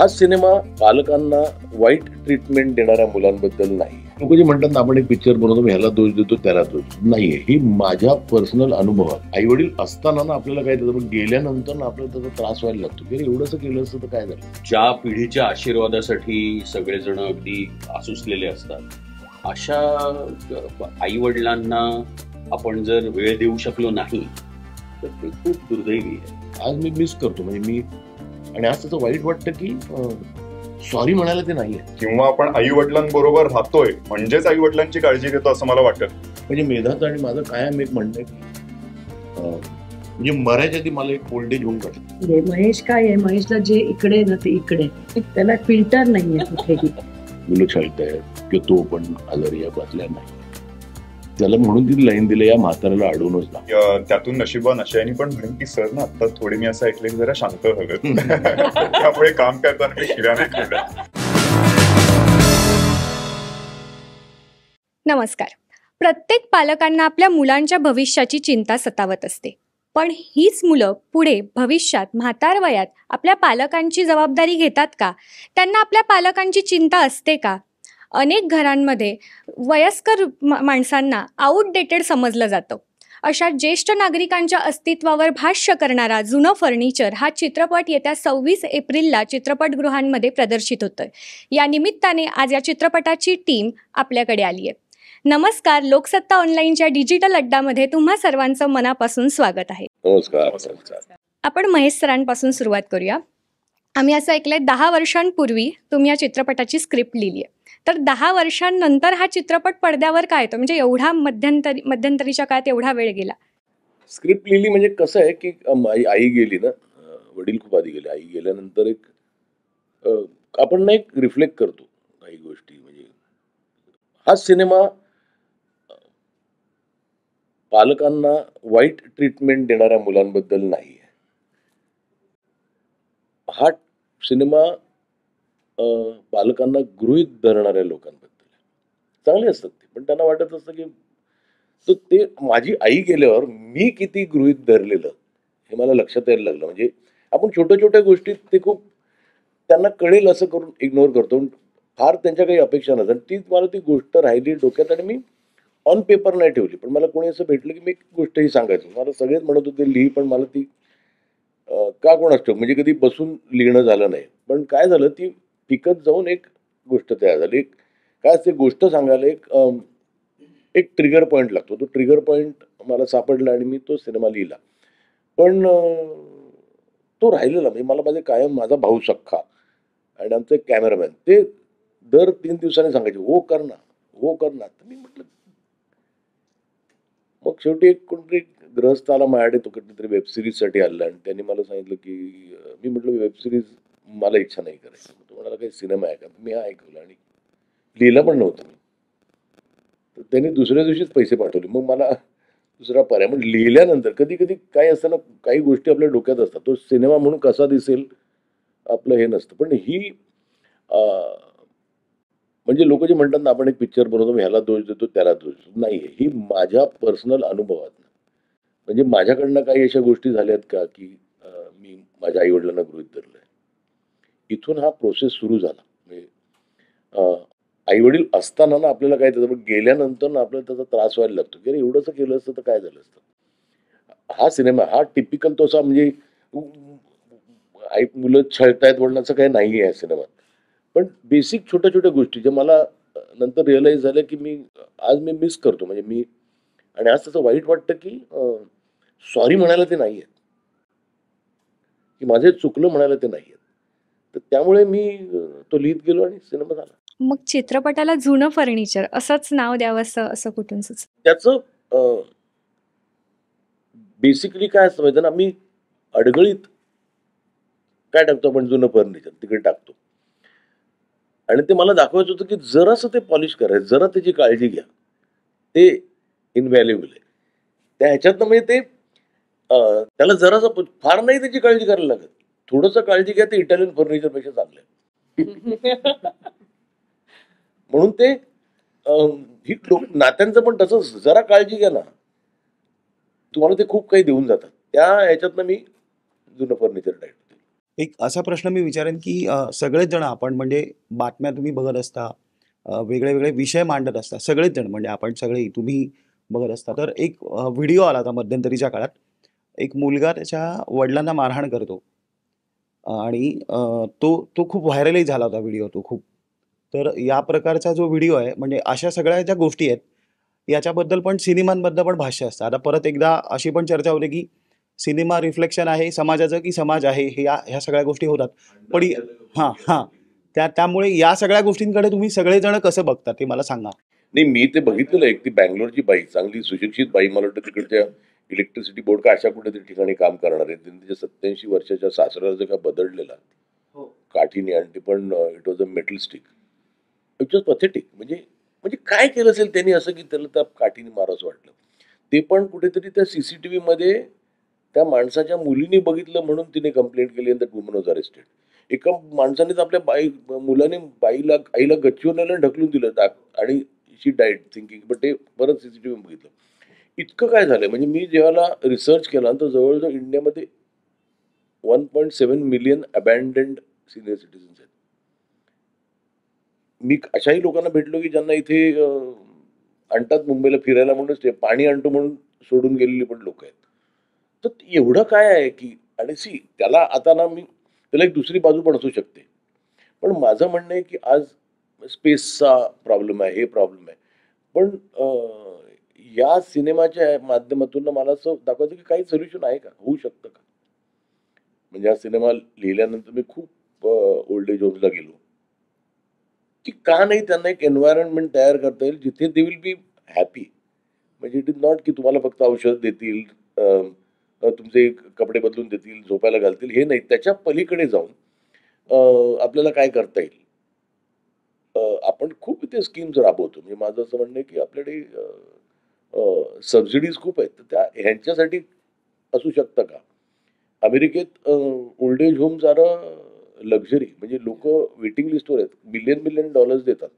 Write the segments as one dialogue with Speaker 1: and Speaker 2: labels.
Speaker 1: हा सिनेमा पालकांना वाईट ट्रीटमेंट देणाऱ्या मुलांबद्दल नाही. लोक जे म्हणतात ना आपण एक पिक्चर बनवतो ह्याला दोष देतो त्याला दोष नाहीये. ही माझ्या पर्सनल अनुभवात आई वडील असताना ना आपल्याला काय देतं पण गेल्यानंतर ना आपल्याला त्याचा त्रास व्हायला लागतो की एवढंच केलं असतं तर काय झालं.
Speaker 2: ज्या पिढीच्या आशीर्वादासाठी सगळेजण अगदी आसुसलेले असतात अशा आई वडिलांना आपण जर वेळ देऊ शकलो नाही तर ते खूप दुर्दैवी आहे.
Speaker 1: आज मी मिस करतो म्हणजे मी आणि आज त्याचं वाईट वाटतं की सॉरी म्हणायला ते नाहीये
Speaker 3: किंवा आपण आई वडिलांबरोबर राहतोय म्हणजेच आई वडिलांची काळजी घेतो असं मला वाटतं.
Speaker 1: म्हणजे मेधाचं आणि माझं कायम एक म्हणणं आहे की म्हणजे मरायच्या आधी मला एक ओल्ड एज होऊन काढलं.
Speaker 4: महेश काय आहे, महेशला जे इकडे ना ते इकडे, त्याला फिल्टर नाहीये कुठेही.
Speaker 1: मुलं छळतायत की तो पण आजारी या बसल्या नाही त्याला म्हणून ती लाईन दिली या म्हाताऱ्याला अडवूनच ना.
Speaker 3: त्यातून नशिबा नशयानी पण म्हणेन की सर ना आता थोडी मी असं ऐकलं की जरा शांत हवं त्यामुळे काम करताना शिव्या नाही खाल्ल्या.
Speaker 5: नमस्कार. प्रत्येक पालकांना आपल्या मुलांच्या भविष्याची चिंता सतावत असते, पण हीच मुलं पुढे भविष्यात म्हातार वयात आपल्या पालकांची जबाबदारी घेतात का? त्यांना आपल्या पालकांची चिंता असते का? अनेक घरांमध्ये वयस्कर माणसांना आउटडेटेड समजलं जातं. अशा ज्येष्ठ नागरिकांच्या अस्तित्वावर भाष्य करणारा जुनं फर्निचर हा चित्रपट येत्या 26 एप्रिलला चित्रपटगृहांमध्ये प्रदर्शित होतोय. या निमित्ताने आज या चित्रपटाची टीम आपल्याकडे आली आहे. नमस्कार. लोकसत्ता ऑनलाईनच्या डिजिटल अड्डामध्ये तुम्हा सर्वांचं मनापासून स्वागत आहे.
Speaker 1: नमस्कार.
Speaker 5: आपण महेश सरांपासून सुरुवात करूया. आम्ही असं ऐकलंय 10 वर्षांपूर्वी तुम्ही या चित्रपटाची स्क्रिप्ट लिहिली आहे, तर 10 वर्षांनंतर हा चित्रपट पडद्यावर काय येतो? म्हणजे एवढा मध्यंतरीच्या काळात एवढा वेळ गेला.
Speaker 1: स्क्रिप्ट लिहिली म्हणजे कसं आहे की आई गेली ना, वडील खूप आधी गेले. आई गेल्यानंतर एक आपण ना एक रिफ्लेक्ट करतो काही गोष्टी. म्हणजे हा सिनेमा पालकांना वाईट ट्रीटमेंट देणाऱ्या मुलांबद्दल नाही. हा सिनेमा पालकांना गृहीत धरणाऱ्या लोकांबद्दल. चांगले असतात ते, पण त्यांना वाटत असतं की तर ते माझी आई गेल्यावर मी किती गृहीत धरलेलं हे मला लक्षात यायला लागलं. म्हणजे आपण छोट्या छोट्या गोष्टीत ते खूप त्यांना कळेल असं करून इग्नोर करतो. फार त्यांच्या काही अपेक्षा नसतात. ती मला ती गोष्ट राहिली डोक्यात आणि मी ऑन पेपर नाही ठेवली. पण मला कोणी असं भेटलं की मी एक गोष्टही सांगायचो. मला सगळेच म्हणत होते लिही, पण मला ती का कोणाच ठेव म्हणजे कधी बसून लिहिणं झालं नाही. पण काय झालं ती पिकत जाऊन एक गोष्ट तयार झाली. एक काय असते गोष्ट सांगायला एक ट्रिगर पॉईंट लागतो. तो ट्रिगर पॉईंट मला सापडला आणि मी तो सिनेमा लिहिला. पण तो राहिलेला म्हणजे मला माझे कायम माझा भाऊ सख्खा आणि आमचा एक कॅमेरामॅन ते दर 3 दिवसांनी सांगायचे हो कर ना हो कर ना. तर मी म्हटलं मग शेवटी एक कोणतरी ग्रहस्थ आला माझ्याकडे. तो कुठेतरी वेबसिरीजसाठी आला आणि त्यांनी मला सांगितलं की मी म्हटलं वेबसिरीज मला इच्छा नाही करायची. तो म्हणाला काही सिनेमा आहे का? मी हा ऐकलं आणि लिहिलं पण नव्हतं मी. तर त्यांनी दुसऱ्या दिवशीच पैसे पाठवले. मग मला दुसरा पर्याय पण लिहिल्यानंतर कधी कधी काय असतं ना काही गोष्टी आपल्या डोक्यात असतात. तो सिनेमा म्हणून कसा दिसेल आपलं हे नसतं. पण ही म्हणजे लोक जे म्हणतात ना आपण एक पिक्चर बनवतो ह्याला दोष देतो त्याला दोष नाहीये. ही माझ्या पर्सनल अनुभवात म्हणजे माझ्याकडनं काही अशा गोष्टी झाल्यात का की मी माझ्या आई वडिलांना गृहीत धरलंय. इथून हा प्रोसेस सुरू झाला. म्हणजे आई वडील असताना ना आपल्याला काय त्याचं पण गेल्यानंतर ना आपल्याला त्याचा त्रास व्हायला लागतो की अरे एवढंच केलं असतं तर काय झालं असतं. हा सिनेमा हा टिपिकल तो असा म्हणजे आई मुलं छळतायत वडिलांचं काही नाही आहे सिनेमात. पण बेसिक छोट्या छोट्या गोष्टी ज्या मला नंतर रिअलाइज झाल्या की मी आज मिस करतो. म्हणजे मी आणि आज त्याचं वाईट वाटतं की सॉरी म्हणायला ते नाहीये की माझे चुकलं म्हणायला ते नाहीये. तर त्यामुळे मी तो लिहित गेलो आणि सिनेमा झाला.
Speaker 5: मग चित्रपटाला जुनं फर्निचर असंच नाव द्यावं असं कुठून सुचलं?
Speaker 1: त्याचं बेसिकली काय असतं माहिती ना, मी अडगळीत काय टाकतो आपण जुनं फर्निचर तिकडे टाकतो आणि ते मला दाखवायचं होतं की जरासं ते पॉलिश करायचं, जरा त्याची काळजी घ्या, ते इनव्हॅल्युएबल आहे. त्या ह्याच्यातनं म्हणजे ते त्याला जरासं फार नाही त्याची काळजी करायला लागत. थोडंसं काळजी घ्या, ते इटालियन फर्निचर पेक्षा चांगलं आहे. म्हणून ते ही नात्यांचं पण तसंच जरा काळजी घ्या ना, तुम्हाला ते खूप काही देऊन जातात. त्या ह्याच्यातनं मी जुनं फर्निचर टाकतो.
Speaker 6: एक असा प्रश्न मी विचारेन की सगळेच जण आपण म्हणजे बातम्या तुम्ही बघत असता, वेगळे वेगळे विषय मांडत असता, सगळेच जण म्हणजे आपण सगळे तुम्ही बघत असता. तर एक व्हिडिओ आला होता मध्यंतरीच्या काळात. एक मुलगा त्याच्या वडिलांना मारहाण करतो आणि तो तो खूप व्हायरलही झाला होता व्हिडिओ तो खूप. तर या प्रकारचा जो व्हिडिओ आहे म्हणजे अशा सगळ्या ज्या गोष्टी आहेत, याच्याबद्दल पण सिनेमांबद्दल पण भाष्य असतं. आता परत एकदा अशी पण चर्चा होते की सिनेमा रिफ्लेक्शन आहे समाजाचं की समाज आहे, हे ह्या सगळ्या गोष्टी होतात. पण हां, हां. त्यामुळे या सगळ्या गोष्टींकडे तुम्ही सगळेजण कसं बघता ते मला सांगा?
Speaker 1: नाही, मी ते बघितलेलं आहे. ती बँगलोरची बाई, चांगली सुशिक्षित बाई, मला वाटतं तिकडच्या इलेक्ट्रिसिटी बोर्ड का अशा कुठेतरी ठिकाणी काम करणार आहे. तिने तिच्या 87 वर्षाच्या सासऱ्याला जो काय बदललेला काठीने, आणि ते पण it was a metal stick. It was pathetic. म्हणजे म्हणजे काय केलं असेल त्यांनी असं की त्याला त्या काठीने मारावंसं वाटलं. ते पण कुठेतरी त्या सीसीटीव्ही मध्ये त्या माणसाच्या मुलीने बघितलं म्हणून तिने कंप्लेंट केली, आणि दॅट वुमन वॉज अरेस्टेड. एका माणसानेच आपल्या मुलाने आईला गच्चीवर नेलं आणि ढकलून दिलं, आणि शी डाईड थिंकिंग. बट ते परत सीसीटीव्ही बघितलं. इतकं काय झालंय म्हणजे मी जेव्हा रिसर्च केला तर जवळजवळ इंडियामध्ये 1.7 मिलियन अबॅन्डन्ड सिनियर सिटीजन्स आहेत. मी अशाही लोकांना भेटलो की ज्यांना इथे आणतात मुंबईला फिरायला म्हणून, ते पाणी आणतो म्हणून सोडून गेलेली पण लोक आहेत. तर एवढं काय आहे की, आणि त्याला आता ना, मी त्याला एक दुसरी बाजू पण असू शकते. पण माझं म्हणणं आहे की आज स्पेसचा प्रॉब्लेम आहे, हे प्रॉब्लेम आहे. पण या सिनेमाच्या माध्यमातून मला असं दाखवायचं की काही सोल्युशन आहे का, होऊ शकतं का. म्हणजे हा सिनेमा लिहिल्यानंतर मी खूप ओल्ड एज होमला गेलो की का नाही त्यांना एक एन्व्हायरमेंट तयार करता येईल जिथे दे विल बी हॅपी. म्हणजे इट इज नॉट की तुम्हाला फक्त औषध देतील, तुमचे कपडे बदलून देतील, झोपायला घालतील, हे नाही. त्याच्या पलीकडे जाऊन आपल्याला काय करता येईल. आपण खूप इथे स्कीम्स राबवतो. म्हणजे माझं असं म्हणणं आहे की आपल्याकडे सबसिडीज खूप आहेत, तर त्या ह्यांच्यासाठी असू शकतं का. अमेरिकेत old age homes are luxury. म्हणजे लोक वेटिंग लिस्टवर आहेत, मिलियन डॉलर्स देतात,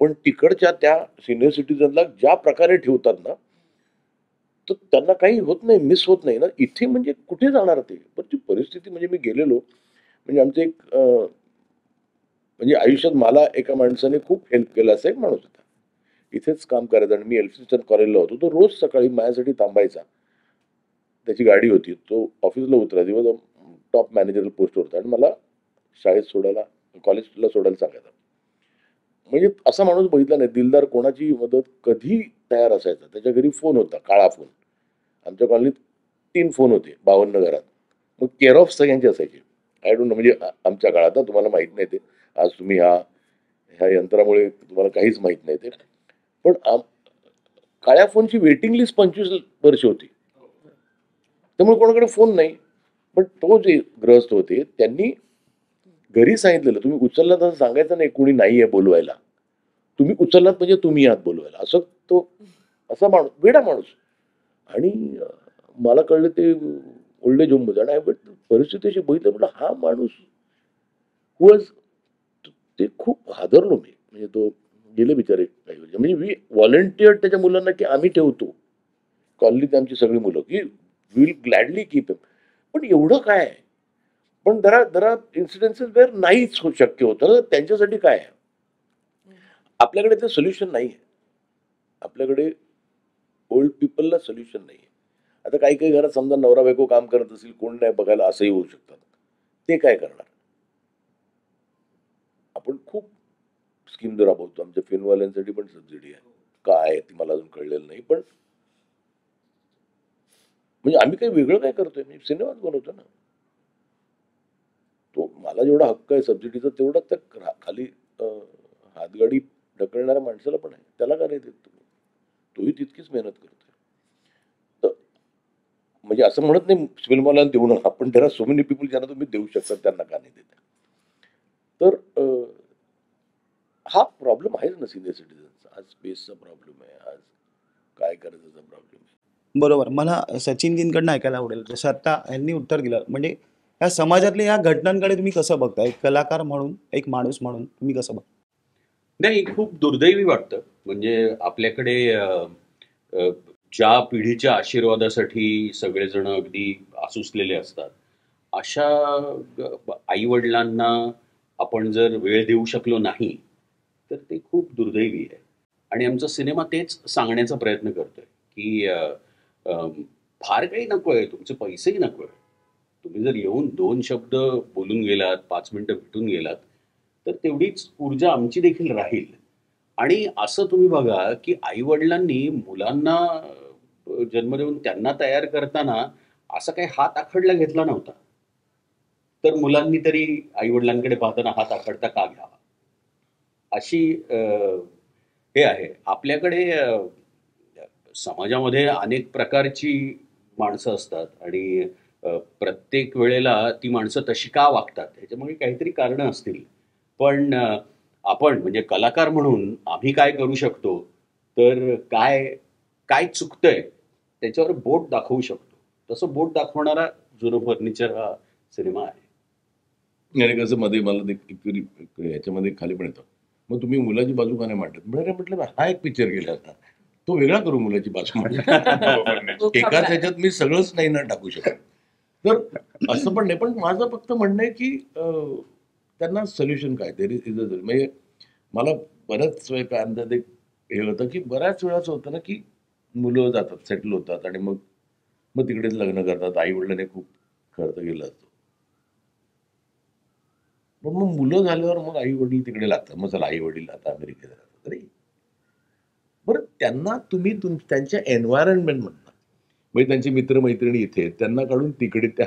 Speaker 1: पण तिकडच्या त्या सिनियर सिटीजनला ज्या प्रकारे ठेवतात ना, तर त्यांना काही होत नाही, मिस होत नाही ना. इथे म्हणजे कुठे जाणार ते. पण ती परिस्थिती, म्हणजे मी गेलेलो, म्हणजे आमचं एक म्हणजे आयुष्यात मला एका माणसाने खूप हेल्प केला असा एक माणूस होता. इथेच काम करायचा आणि मी एल्फिन्स्टन कॉलेजला होतो. तो रोज सकाळी माझ्यासाठी थांबायचा. त्याची गाडी होती, तो ऑफिसला उतरायचा, दिवस टॉप मॅनेजर पोस्टवर होता, आणि मला शाळेत सोडायला, कॉलेजला सोडायला सांगायचा. म्हणजे असा माणूस बघितला नाही. दिलदार, कोणाची मदत कधी तयार असायचा. त्याच्या घरी फोन होता, काळा फोन. आमच्या कॉलनीत 3 फोन होते 52 घरात. मग केअर ऑफ सगळ्यांचे असायचे. आय डोंट नो, म्हणजे आमच्या काळात तुम्हाला माहित नाही ते. आज तुम्ही ह्या यंत्रामुळे तुम्हाला काहीच माहित नाही ते. पण काळ्या फोनची वेटिंग लिस्ट 25 वर्ष होती. त्यामुळे कोणाकडे फोन नाही. पण तो जे ग्रस्त होते त्यांनी घरी सांगितलेलं, तुम्ही उचलला तर सांगायचं नाही कोणी नाहीये बोलवायला. तुम्ही उचललात म्हणजे तुम्ही आहात बोलवायला. असं तो असा माणूस, वेडा माणूस. आणि मला कळलं ते ओल्ड एज होम मध्ये, आणि परिस्थितीशी बघितलं, म्हटलं हा माणूस ते खूप हादरलो मी. म्हणजे तो गेले बिचारे काही वर्ष. म्हणजे वी व्हॉलंटियर त्याच्या मुलांना की आम्ही ठेवतो कॉलनीत आमची सगळी मुलं, की विल ग्लॅडली कीप हिम. पण एवढं काय आहे. पण जरा इन्सिडेन्सेस वेअर नाहीच शक्य होतं ना, त्यांच्यासाठी काय आहे. आपल्याकडे ते सोल्युशन नाही आहे. आपल्याकडे ओल्ड पीपलला सोल्युशन नाही आहे. आता काही काही घरात समजा नवरा बायको काम करत असेल, कोण नाही बघायला, असंही होऊ शकतात. ते काय करणार. आपण खूप स्कीम राबवतो. आमच्या फिल्मवाल्यांसाठी पण सबसिडी आहे. काय आहे ती मला अजून कळलेलं नाही. पण म्हणजे आम्ही काही वेगळं काय करतोय, मी सिनेमाच बनवतो ना. तो मला जेवढा हक्क आहे सबसिडीचा, तेवढा त्या खाली हातगाडी ढकलणाऱ्या माणसाला पण आहे. त्याला का नाही देत तुम्ही. तोही तितकीच मेहनत करतोय. तर म्हणजे असं म्हणत नाही फिल्मवाल्यांना देऊ नका, पण त्याला सो मेनी पीपल ज्यांना तुम्ही देऊ शकता त्यांना का नाही देत. तर हा प्रॉब्लेम आहेच ना सिनियर सिटीजनचा. आज स्पेसचा प्रॉब्लेम आहे, आज काय करायचा प्रॉब्लेम आहे.
Speaker 6: बरोबर. मला सचिनजींकडनं ऐकायला आवडेल, जसं आता यांनी उत्तर दिलं, म्हणजे या समाजातल्या या घटनांकडे तुम्ही कसं बघता, एक कलाकार म्हणून, एक माणूस म्हणून तुम्ही कसं बघता?
Speaker 2: नाही, खूप दुर्दैवी वाटतं. म्हणजे आपल्याकडे ज्या पिढीच्या आशीर्वादासाठी सगळेजण अगदी आसुसलेले असतात, अशा आई वडिलांना आपण जर वेळ देऊ शकलो नाही तर ते खूप दुर्दैवी आहे. आणि आमचा सिनेमा तेच सांगण्याचा प्रयत्न करतोय की फार काही नको आहे, तुमचे पैसेही नको आहे. तुम्ही जर येऊन 2 शब्द बोलून गेलात, 5 मिनिटं भेटून गेलात, तर तेवढीच ऊर्जा आमची देखील राहील. आणि असं तुम्ही बघा की आई वडिलांनी मुलांना जन्म देऊन त्यांना तयार करताना असा काही हात आखडला घेतला नव्हता. तर मुलांनी तरी आई वडिलांकडे पाहताना हात आखडता का घ्यावा, अशी हे आहे. आपल्याकडे समाजामध्ये अनेक प्रकारची माणसं असतात आणि प्रत्येक वेळेला ती माणसं तशी का वागतात ह्याच्यामागे काहीतरी कारणं असतील. पण आपण म्हणजे कलाकार म्हणून आम्ही काय करू शकतो, तर काय काय चुकतंय त्याच्यावर बोट दाखवू शकतो. तसं बोट दाखवणारा जुनं फर्निचर हा सिनेमा आहे.
Speaker 1: आणि कसं मध्ये मला ह्याच्यामध्ये खाली पण येतं, मग तुम्ही मुलाची बाजू का नाही मांडत? म्हटलं हा एक पिक्चर केला होता, तो वेगळा करू मुलाची बाजू मांडत. एकाच ह्याच्यात मी सगळंच नाही ना टाकू शकत. तर असं पण नाही. पण माझं फक्त म्हणणं आहे की त्यांना सोल्युशन काय ते म्हणजे मला बऱ्याच वेळ काय अंदाज एक हे होतं की बऱ्याच वेळा असं होतं ना की मुलं जातात, सेटल होतात आणि मग तिकडेच लग्न करतात. आई वडिलांनी खूप खर्च केला असतो. पण मग मुलं झाल्यावर मग आई वडील तिकडे लागतात. मग चला आई वडील आता अमेरिकेत राहतात. तरी बरं त्यांना तुम्ही त्यांच्या एन्व्हायरमेंट म्हणता, म्हणजे त्यांचे मित्रमैत्रिणी इथे आहेत, त्यांना काढून तिकडे त्या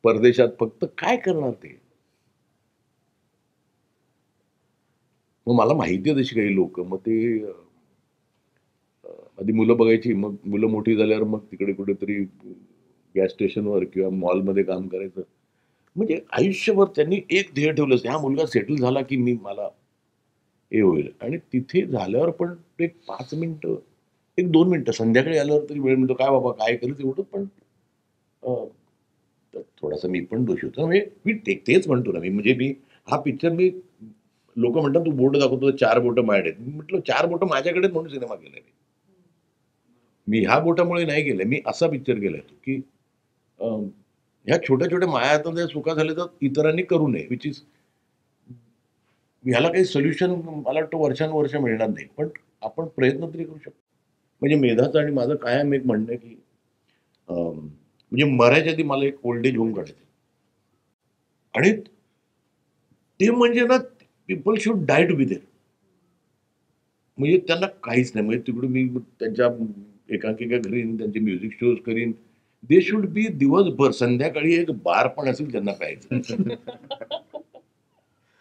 Speaker 1: परदेशात फक्त काय करणार ते? मग मला माहिती आहे तशी काही लोक, मग ते आधी मुलं बघायची, मग मुलं मोठी झाल्यावर मग तिकडे कुठेतरी गॅस स्टेशनवर किंवा मॉलमध्ये काम करायचं. म्हणजे आयुष्यभर त्यांनी एक ध्येय ठेवलं असतं, हा मुलगा सेटल झाला की मला हे होईल. आणि तिथे झाल्यावर पण एक 5 मिनिटं, एक 2 मिनिटं संध्याकाळी आल्यावर तरी वेळ मिळतो, काय बाबा काय करू तेवढं. पण थोडासा मी पण दोषी होतो. म्हणजे मी तेच म्हणतो ना, मी हा पिक्चर लोक म्हणतात तू बोट दाखवतो 4 बोटं माझ्याकडे. मी म्हटलं 4 बोटं माझ्याकडे म्हणून सिनेमा केलाय. मी ह्या बोटामुळे नाही केलंय. मी असा पिक्चर केलाय की ह्या छोट्या छोट्या माया आता जर चुका झाल्या तर इतरांनी करू नये, विच इज ह्याला काही सोल्युशन मला वाटतं वर्षानुवर्ष मिळणार नाही. पण आपण प्रयत्न तरी करू शकतो. म्हणजे मेधाचं आणि माझं कायम एक म्हणणं आहे की म्हणजे मरायच्या आधी मला एक ओल्ड एज होम काढायचं. आणि ते म्हणजे ना people should die to be there. म्हणजे त्यांना काहीच नाही. म्हणजे तिकडून मी त्यांच्या एकांकिका करीन, त्यांचे म्युझिक शोज करीन. दे शुड बी दिवसभर, संध्याकाळी एक बार पण असेल त्यांना प्यायचं.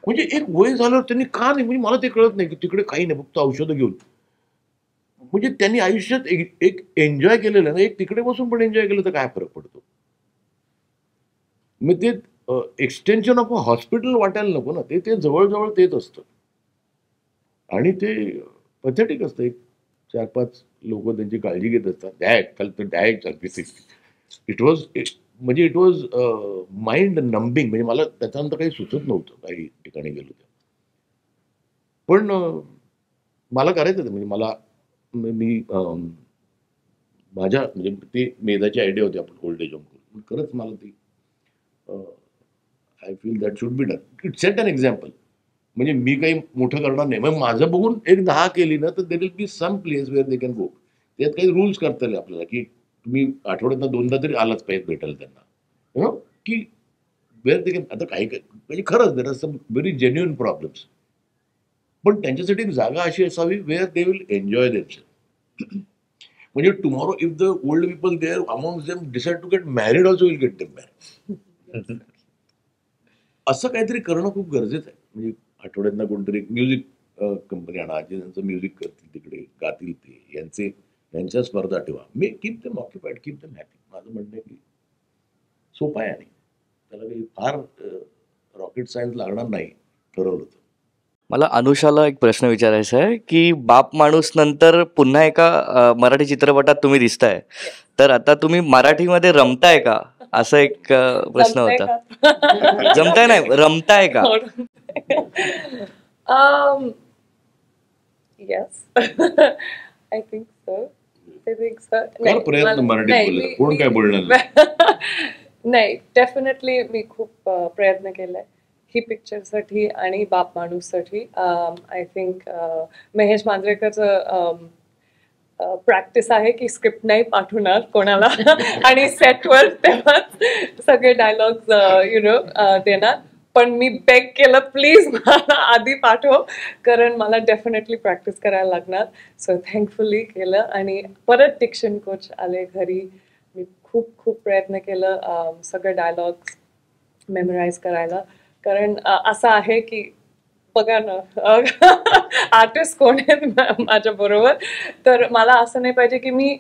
Speaker 1: म्हणजे एक वय झाल्यावर त्यांनी का नाही, म्हणजे मला ते कळत नाही की तिकडे काही नाही, फक्त औषधं घेऊन. म्हणजे त्यांनी आयुष्यात एक एन्जॉय केलेलं ना, एक तिकडे बसून पण एन्जॉय केलं तर काय फरक पडतो? मग ते एक्सटेन्शन ऑफ हॉस्पिटल वाटायला नको ना, ते जवळजवळ तेच असतं. आणि ते पथेटिक असतं. एक 4-5 लोक त्यांची काळजी घेत असतात. It was mind numbing. म्हणजे मला त्याच्यानंतर काही सुचत नव्हतं काही ठिकाणी गेलो तर. पण मला करायचं होतं. म्हणजे मी माझ्या म्हणजे ती मेधाची आयडिया होती आपण ओल्ड एज होम करू. खरंच मला ती I feel that should be done. It set an example. म्हणजे मी काही मोठं करणार नाही. मग माझं बघून एक 10 केली ना तर there will be some place where they can go. त्यात काही रूल्स करता येईल आपल्याला की तुम्ही आठवड्यातनं 2दा तरी आलाच पाहिजे भेटायला त्यांना. यु नो की वेअर दे कॅन. आता काही म्हणजे खरंच there are some very genuine problems. पण त्यांच्यासाठी एक जागा अशी असावी where they will enjoy themselves. म्हणजे tomorrow if the old people there among them decide to get married also will get them married. असं काहीतरी करणं खूप गरजेचं आहे. म्हणजे आठवड्यातनं कोणतरी म्युझिक कंपनी आणा, जे त्यांचं म्युझिक करतील तिकडे गातील, ते यांच्या स्पर्धा ठेवा. Me keep them occupied, keep them happy. माझं म्हणणं आहे की सोपं आहे आणि त्याला काही फार रॉकेट सायन्स लागणार नाही, ठरवलं तर.
Speaker 7: मला अनुषाला एक प्रश्न विचारायचा आहे की बाप माणूस नंतर पुन्हा एका मराठी चित्रपटात तुम्ही दिसताय, तर आता तुम्ही मराठीमध्ये रमताय का, असा एक प्रश्न होता. जमताय नाही, रमताय का?
Speaker 8: I think so.
Speaker 1: प्रयत्न मराठीत बोलला, कोण काय बोलणार?
Speaker 8: नाही, डेफिनेटली मी खूप प्रयत्न केलाय ही पिक्चरसाठी आणि बाप माणूससाठी. आय थिंक महेश मांजरेकरचं प्रॅक्टिस आहे की स्क्रिप्ट नाही पाठवणार कोणाला आणि सेटवर तेव्हाच सगळे डायलॉग्स देणार. पण मी बेग केलं, प्लीज मला आधी पाठव, कारण मला डेफिनेटली प्रॅक्टिस करायला लागणार. सो थँकफुली केलं आणि परत डिक्शन कोच आले घरी. मी खूप खूप प्रयत्न केलं सगळे डायलॉग्स मेमराईज करायला, कारण असं आहे की बघा ना आर्टिस्ट कोण आहेत माझ्या बरोबर, तर मला असं नाही पाहिजे की मी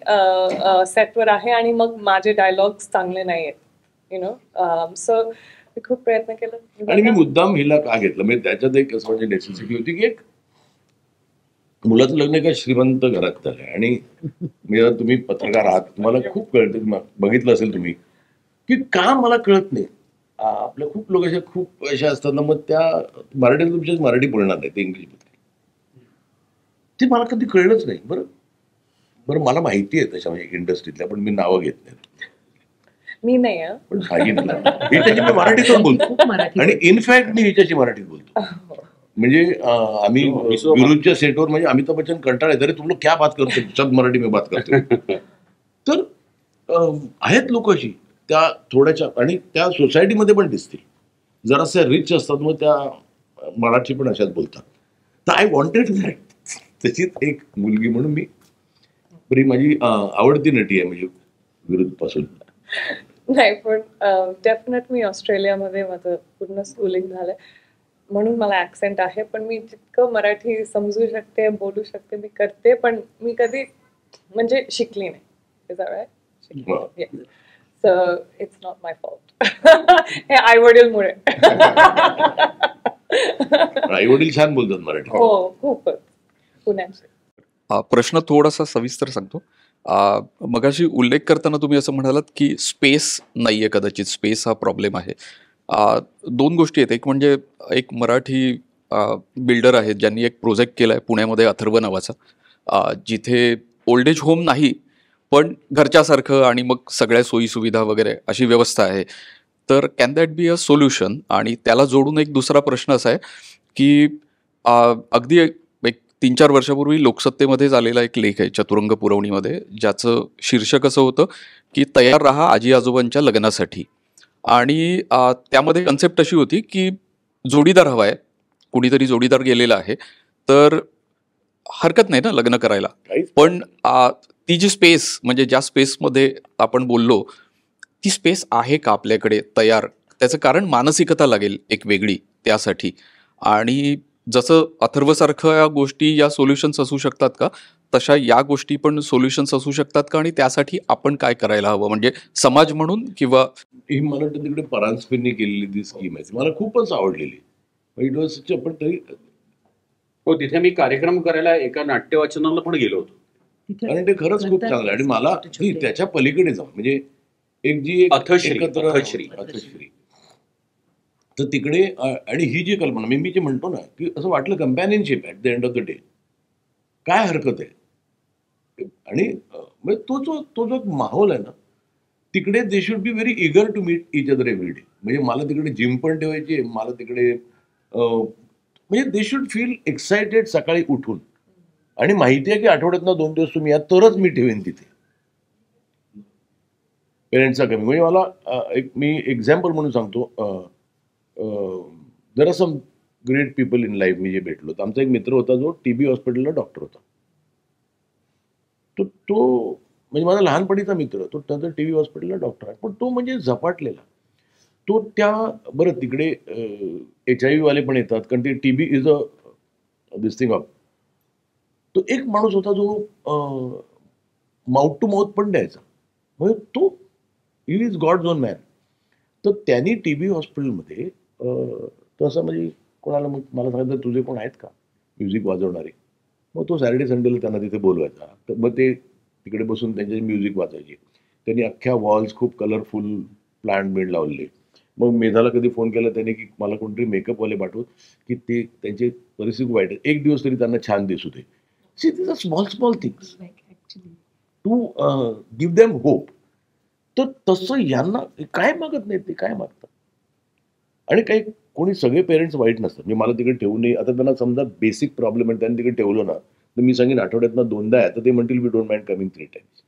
Speaker 8: सेटवर आहे आणि मग माझे डायलॉग्स चांगले नाही आहेत. सो मी खूप प्रयत्न केलं.
Speaker 1: आणि मी मुद्दाम हिला का घेतलं म्हणजे त्याच्यात एक असं म्हणजे नेसेसिटी होती की एक मुलाचं लग्न एका श्रीमंत घरात झालंय आणि म्हणजे तुम्ही पत्रकार आहात, तुम्हाला खूप कळतं, बघितलं असेल तुम्ही की का मला कळत नाही. आपल्या खूप लोक अशा खूप अशा असतात ना, मग त्या मराठीत तुमच्या मराठी बोलणार नाही, ते इंग्लिशमध्ये, ते मला कधी कळलंच नाही. बरं बरं मला माहिती आहे तशा म्हणजे इंडस्ट्रीतल्या, पण मी नावं घेत नाही.
Speaker 8: मी नाही
Speaker 1: पण सांगितलं हिच्याशी मी मराठीतून बोलतो आणि इनफॅक्ट मी हिच्याशी मराठीत बोलतो. म्हणजे आम्ही विरुद्धच्या सेटवर म्हणजे अमिताभ बच्चन कंटाळा येतो, अरे तुम लोग क्या बात करते, सब मराठी में बात करते. तर आहेत लोक अशी त्या थोड्याच्या, आणि त्या सोसायटीमध्ये पण दिसतील जराशा रिच असतात, मग त्या मराठी पण अशाच बोलतात. तर आय वॉन्टेड दॅट. तशीच एक मुलगी म्हणून मी बरी माझी आवडती नटी आहे म्हणजे विरुद्ध पासून.
Speaker 8: नाही, पण डेफिनेट मी ऑस्ट्रेलियामध्ये माझं पूर्ण स्कूलिंग झालंय म्हणून मला ऍक्सेंट आहे. पण मी जितकं मराठी समजू शकते, बोलू शकते, मी करते, पण मी कधी म्हणजे शिकली नाही. So it's not my fault. हे आई वडीलमुळे.
Speaker 1: आई वडील छान बोलतात मराठी.
Speaker 8: हो, खूपच. पुण्याचे.
Speaker 9: प्रश्न थोडासा सविस्तर सांगतो. मगाशी उल्लेख करताना तुम्ही असं म्हणालात की स्पेस नाहीये, कदाचित स्पेस हा प्रॉब्लेम आहे. दोन गोष्टी आहेत. एक म्हणजे एक मराठी बिल्डर आहेत ज्यांनी एक प्रोजेक्ट केला आहे पुण्यामध्ये, अथर्व नावाचा, जिथे ओल्ड एज होम नाही पण घरच्यासारखं आणि मग सगळ्या सोयीसुविधा वगैरे अशी व्यवस्था आहे. तर can that be a solution? आणि त्याला जोडून एक दुसरा प्रश्न असा आहे की अगदी एक 3-4 वर्षापूर्वी लोकसत्तेमध्ये झालेला एक लेख आहे चतुरंग पुरवणीमध्ये, ज्याचं शीर्षक असं होतं की तयार राहा आजी आजोबांच्या लग्नासाठी. आणि त्यामध्ये कन्सेप्ट अशी होती की जोडीदार हवा आहे, कुणीतरी जोडीदार गेलेला आहे, तर हरकत नाही ना लग्न करायला. पण ती जी स्पेस म्हणजे ज्या स्पेसमध्ये आपण बोललो, ती स्पेस आहे का आपल्याकडे तयार? त्याचं कारण मानसिकता लागेल एक वेगळी त्यासाठी. आणि जसं अथर्वसारख्या गोष्टी या सोल्युशन्स असू शकतात का, तशा या गोष्टी पण सोल्युशन्स असू शकतात का? आणि त्यासाठी आपण काय करायला हवं म्हणजे समाज म्हणून? किंवा
Speaker 1: ही मला वाटतं तिकडे परांजपेंनी केलेली ती स्कीम आहे, मला खूपच आवडलेली. It was such. पण तरी
Speaker 2: हो, तिथे मी कार्यक्रम करायला एका नाट्यवाचनाला पण गेलो होतो
Speaker 1: आणि ते खरंच खूप चांगलं. आणि मला त्याच्या पलीकडे जाऊन म्हणजे एक जी
Speaker 2: अथश्री
Speaker 1: तर तिकडे आणि ही जी कल्पना मी जे म्हणतो ना की असं वाटलं companionship at the end of the day, काय हरकत आहे. आणि तो जो माहोल आहे ना तिकडे, they should be very eager to meet each other every day. म्हणजे मला तिकडे जिम पण ठेवायची, मला तिकडे म्हणजे दे शुड फील एक्सायटेड सकाळी उठून. आणि माहिती आहे की आठवड्यातनं 2 दिवस तुम्ही या तरच मी ठेवेन तिथे पेरेंट्सचा कमी. म्हणजे मला मी एक्झाम्पल म्हणून सांगतो, there are some great people in life मी जे भेटलो. तर आमचा एक मित्र होता जो TB हॉस्पिटलला डॉक्टर होता. तो म्हणजे माझा लहानपणीचा मित्र, तो त्याचा TB हॉस्पिटलला डॉक्टर आहे. पण तो म्हणजे झपाटलेला. तो त्या बरं तिकडे HIV वाले पण येतात, कारण ते TB is a this thing of. तो एक माणूस होता जो माउथ टू माउथ पण द्यायचा, म्हणजे तो इज गॉड्स ओन मॅन. तर त्यांनी TB हॉस्पिटलमध्ये तो असं म्हणजे कोणाला मग मला सांगितलं तुझे कोण आहेत का म्युझिक वाजवणारे. मग तो सॅटर्डे संडेला त्यांना तिथे बोलवायचा. तर मग ते तिकडे बसून त्यांचे म्युझिक वाजायचे. त्यांनी अख्ख्या वॉल्स खूप कलरफुल प्लांट बेड लावले. मग मेधाला कधी फोन केला त्याने की मला कोणतरी मेकअपवाले पाठवत की ते त्यांची परिस्थिती वाईट आहे, एक दिवस तरी त्यांना छान दिसू दे. See this are small things to give them hope. तर तसं यांना काय मागत नाहीत, ते काय मागतात. आणि काही कोणी सगळे पेरेंट्स वाईट नसतात. म्हणजे मला तिकडे ठेवू नये, आता त्यांना समजा बेसिक प्रॉब्लेम आहे, त्यांनी तिकडे ठेवलं ना, तर मी सांगेन आठवड्यातनं 2दा आहे, तर ते म्हणतील we don't mind coming 3 times.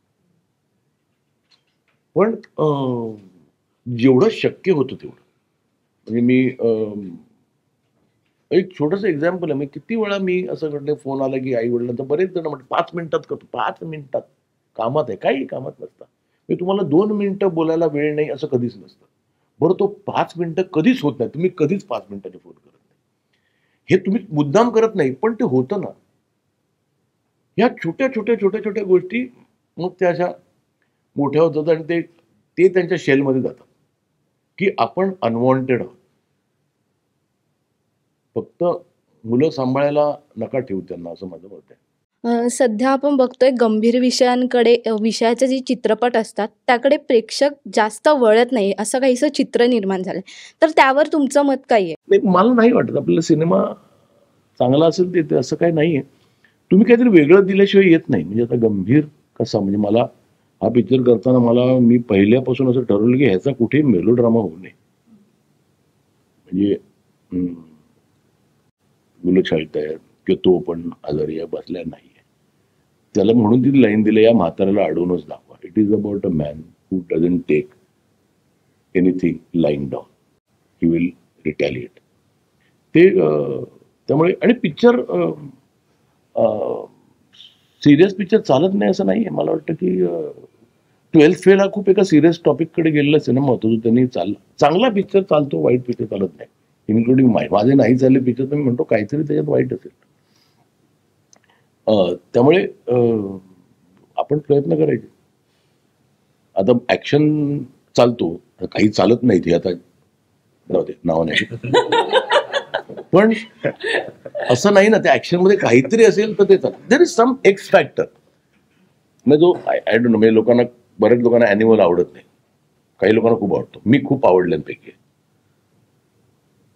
Speaker 1: पण जेवढं शक्य होतं तेवढं, म्हणजे मी एक छोटंसं एक्झाम्पल आहे. मी किती वेळा मी असं घडलं, फोन आला की आई वडिलांचा, बरेच जण म्हणतात 5 मिनिटात करतो. 5 मिनिटात कामात आहे, काही कामात नसतं. मी तुम्हाला 2 मिनिटं बोलायला वेळ नाही असं कधीच नसतं. बरं, तो 5 मिनिटं कधीच होत नाही. तुम्ही कधीच 5 मिनिटाचे फोन करत नाही. हे तुम्ही मुद्दाम करत नाही, पण ते होतं ना. ह्या छोट्या छोट्या छोट्या छोट्या गोष्टी मग त्या अशा मोठ्या होत जातात, आणि ते त्यांच्या शेलमध्ये जातात की आपण अनवॉन्टेड आहोत. फक्त मुलं सांभाळायला नका ठेवू त्यांना, असं माझं मत आहे.
Speaker 10: सध्या आपण बघतोय गंभीर विषयांकडे विषयाचे जे चित्रपट असतात त्याकडे प्रेक्षक जास्त वळत नाही, असं काहीसं चित्र निर्माण झालंय. तर त्यावर तुमचं मत काय आहे?
Speaker 1: नाही, मला नाही वाटत. आपल्याला सिनेमा चांगला असेल ते असं काही नाहीये. तुम्ही काहीतरी वेगळं दिल्याशिवाय येत नाही. म्हणजे आता गंभीर कसा, म्हणजे मला हा पिक्चर करताना मी पहिल्यापासून असं ठरवलं की ह्याचा कुठेही मेलोड्रामा होऊ नये. म्हणजे मुलं शाळेत किंवा तो पण आजारी आहे, बसल्या नाहीये, त्याला म्हणून ती लाईन दिली, या म्हाताऱ्याला अडवूनच दाखवा. It is about a man who doesn't take anything lying down, he will retaliate. ते त्यामुळे, आणि पिक्चर सिरियस पिक्चर चालत नाही असं नाही आहे. मला वाटतं की 12th फेल हा खूप एका सिरियस टॉपिककडे गेलेला सिनेमा होता, जो त्यांनी चांगला पिक्चर चालतो, वाईट पिक्चर चालत नाही. इन्क्लुडिंग माझे नाही चालले पिक्चर, तर मी म्हणतो काहीतरी त्याच्यात वाईट असेल. त्यामुळे आपण प्रयत्न करायचे. आता ऍक्शन चालतो, काही चालत नाही, ते आता नाव नाही, पण असं नाही ना, त्या ऍक्शन मध्ये काहीतरी असेल तर ते चालतं. There is some X factor. म्हणजे जो आय डोंट नो, म्हणजे लोकांना, बऱ्याच लोकांना ॲनिमल आवडत नाही, काही लोकांना खूप आवडतो. मी खूप आवडल्यांपैकी,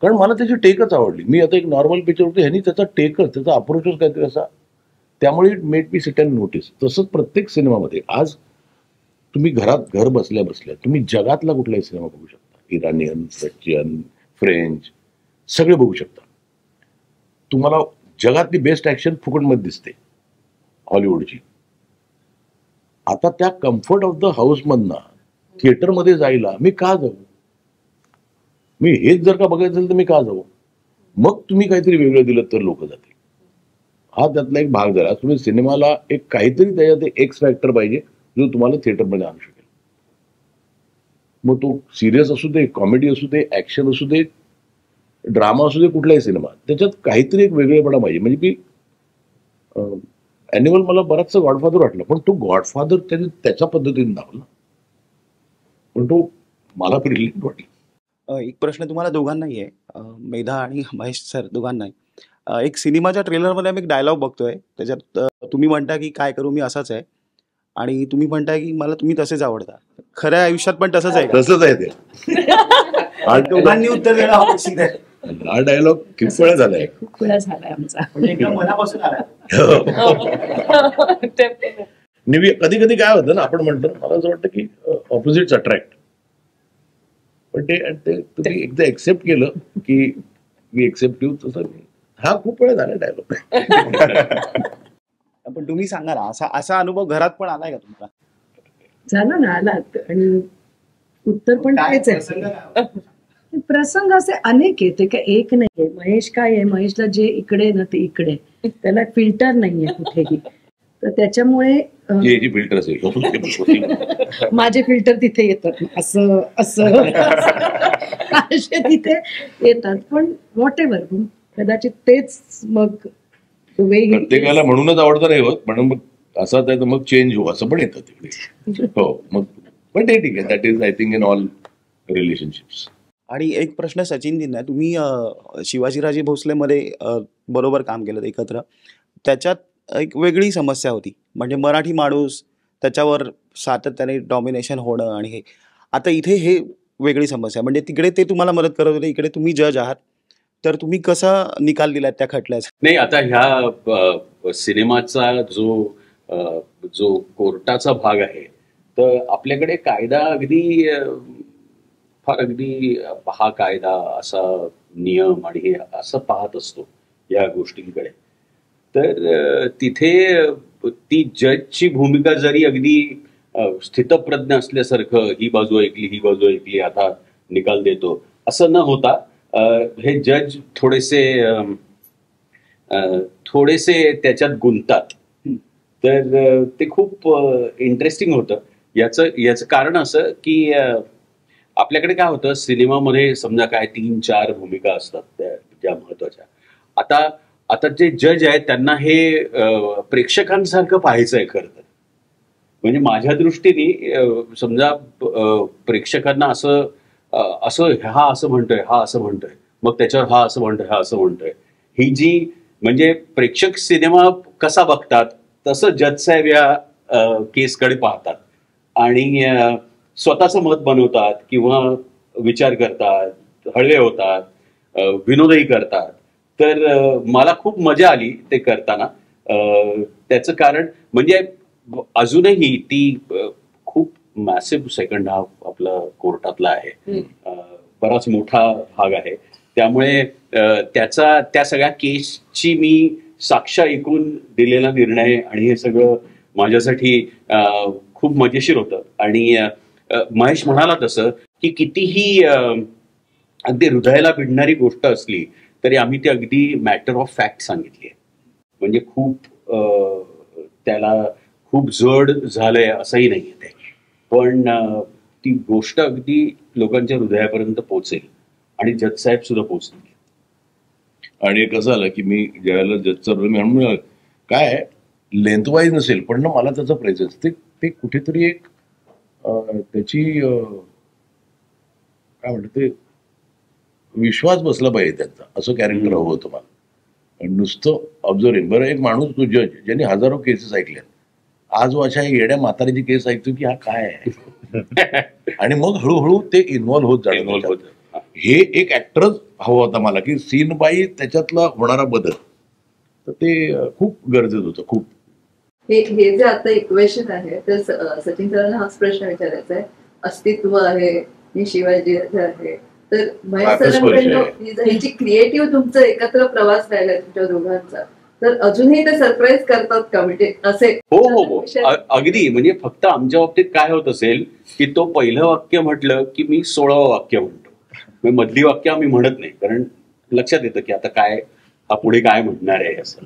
Speaker 1: कारण मला त्याची टेकच आवडली. मी आता एक नॉर्मल पिक्चर होतो, ह्यांनी त्याचा टेकच, त्याचा अप्रोचच काहीतरी असा, त्यामुळे it made me sit and notice. तसंच प्रत्येक सिनेमामध्ये आज तुम्ही घर बसल्या बसल्या तुम्ही जगातला कुठलाही सिनेमा बघू शकता. इराणियन, रशियन, फ्रेंच, सगळे बघू शकता. तुम्हाला जगातली बेस्ट ऍक्शन फुकटमध्ये दिसते हॉलिवूडची. आता त्या कम्फर्ट ऑफ द हाऊस मधनं थिएटरमध्ये जायला मी का जाऊ? मी हेच जर का बघायचं असेल तर मी का जाऊ? मग तुम्ही काहीतरी वेगळं दिलं तर लोक जातील. हा त्यातला एक भाग झाला. तुम्ही सिनेमाला एक काहीतरी त्याच्यात एक्स फॅक्टर पाहिजे, जो तुम्हाला थिएटरमध्ये आणू शकेल. मग तो सिरियस असू दे, कॉमेडी असू दे, ऍक्शन असू दे, ड्रामा असू दे, कुठलाही सिनेमा, त्याच्यात काहीतरी एक वेगळेपणा पाहिजे. म्हणजे की ॲनिमल मला बराचसा गॉडफादर वाटला, पण तो गॉडफादर त्याने त्याच्या पद्धतीने दाखवला, पण तो मला ब्रिलियंट वाटला.
Speaker 6: एक प्रश्न तुम्हाला दोघांनाही आहे, मेधा आणि महेश सर दोघांनाही. एक सिनेमाच्या ट्रेलरमध्ये आम्ही एक डायलॉग बघतोय, त्याच्यात तुम्ही म्हणता की काय करू मी असाच आहे, आणि तुम्ही म्हणताय की मला तुम्ही तसेच आवडता. खऱ्या आयुष्यात पण तसंच आहे?
Speaker 1: तसंच आहे ते.
Speaker 6: दोघांनी उत्तर देणं अपेक्षित आहे.
Speaker 1: हा डायलॉग किती वेळा झालाय?
Speaker 4: खूप वेळा झालाय आमचा.
Speaker 6: म्हणजे एकदम मनापासून आला.
Speaker 1: कधी कधी काय होतं ना, आपण म्हणतो, मला असं वाटतं की ऑपोजिट्स अट्रॅक्ट, पण ते तुम्ही एकदा एक्सेप्ट केलं की मी एक्सेप्ट यू, तसं हा खूप वेळा झाला डायलॉग.
Speaker 6: पण तुम्ही सांगा ना, असा अनुभव घरात पण आलाय का तुमचा?
Speaker 4: झालं ना, आला. आणि उत्तर पण तेच आहे. प्रसंग असे अनेक आहेत, ते काय एक नाहीये. महेश काय आहे, महेशला जे इकडे ना ते इकडे, त्याला फिल्टर नाहीये कुठेही. तर त्याच्यामुळे
Speaker 1: फिल्टर असेल,
Speaker 4: माझे फिल्टर तिथे येतात, असं असं असे तिथे येतात. पण व्हॉट एव्हर, कदाचित तेच मग
Speaker 1: प्रत्येकाला म्हणूनच आवडतं नाही होत, म्हणून मग असं आहे तर मग चेंज हो असं पण येतं तिकडे. हो, मग पण ते ठीक आहे. That is I think in all relationships.
Speaker 6: आणि एक प्रश्न सचिनजींना, तुम्ही शिवाजीराजे भोसलेमध्ये बरोबर काम केलं एकत्र. त्याच्यात एक वेगळी समस्या होती, म्हणजे मराठी माणूस, त्याच्यावर सातत्याने डॉमिनेशन होणं, आणि हे आता इथे हे वेगळी समस्या. म्हणजे तिकडे ते तुम्हाला मदत करत होते, इकडे तुम्ही जज आहात. तर तुम्ही कसा निकाल दिलात त्या खटल्याचा?
Speaker 2: नाही, आता ह्या सिनेमाचा जो कोर्टाचा भाग आहे तर आपल्याकडे कायदा अगदी फार अगदी हा कायदा असा नियम आणि हे असं पाहत असतो या गोष्टींकडे. तर तिथे ती जजची भूमिका जरी अगदी स्थितप्रज्ञ असल्यासारखं ही बाजू ऐकली आता निकाल देतो असं न होता हे जज थोडेसे त्याच्यात गुंततात. तर ते खूप इंटरेस्टिंग होतं. याचं कारण असं की आपल्याकडे काय होतं सिनेमामध्ये समजा काय 3-4 भूमिका असतात त्या ज्या महत्वाच्या. आता जे जज आहेत त्यांना हे प्रेक्षकांसारखं पाहायचं आहे खरं तर. म्हणजे माझ्या दृष्टीने समजा प्रेक्षकांना असं हा असं म्हणतोय मग त्याच्यावर हा असं म्हणतोय ही जी म्हणजे प्रेक्षक सिनेमा कसा बघतात तसं जज साहेब या केसकडे पाहतात आणि स्वतःचं मत बनवतात किंवा विचार करतात, हळवे होतात, विनोदही करतात. तर मला खूप मजा आली ते करताना. त्याचं कारण म्हणजे अजूनही ती खूप मॅसिव्ह सेकंड हाफ आपला कोर्टातला आहे, बराच मोठा भाग आहे. त्यामुळे त्या सगळ्या केसची मी साक्ष ऐकून दिलेला निर्णय आणि हे सगळं माझ्यासाठी खूप मजेशीर होतं. आणि महेश म्हणाला तसं की कितीही अगदी हृदयाला भिडणारी गोष्ट असली तरी आम्ही ती अगदी मॅटर ऑफ फॅक्ट सांगितली आहे. म्हणजे त्याला खूप जड झालंय असंही नाहीये ते, पण ती गोष्ट अगदी लोकांच्या हृदयापर्यंत पोहोचेल आणि जज साहेब सुद्धा पोहोचतील.
Speaker 1: आणि कसं झालं की मी ज्यावेळेला जजचा रोल म्हणून काय लेंथ वाईज नसेल पण ना मला त्याचा प्रेझेन्स ते कुठेतरी एक त्याची काय म्हणतात ते विश्वास बसला पाहिजे त्यांचा, असं कॅरेक्टर हवं होतं मला. नुसतं ऑब्झर्विंग. बरं एक माणूस तो जज ज्यांनी हजारो केसेस ऐकल्यात आज अशा येड्या म्हातारीची केस ऐकतो की हा काय आहे आणि मग हळूहळू ते इन्व्हॉल्व्ह होत जाणं. हे एक ऍक्टरच हवा होता मला की सीन बाई त्याच्यातला होणारा बदल, तर ते खूप गरजेचं होतं खूप.
Speaker 11: हे जे आता इक्वेशन आहे तर सचिन सरांना हाच प्रश्न विचारायचा आहे. अस्तित्व आहे आणि शिवाजी आहे, तर महेश सरांकडनं ही जी क्रिएटिव्ह तुमचं एकत्र प्रवास राहिलाय तुमच्या दोघांचा, तर अजूनही ते सरप्राईज करतात का म्हणजे असे?
Speaker 2: हो अगदी. म्हणजे फक्त आमच्या बाबतीत काय होत असेल की तो पहिलं वाक्य म्हटलं की मी 16वं वाक्य म्हणतो, मधली वाक्य आम्ही म्हणत नाही कारण लक्षात येतं की आता काय हा पुढे काय म्हणणार आहे असं.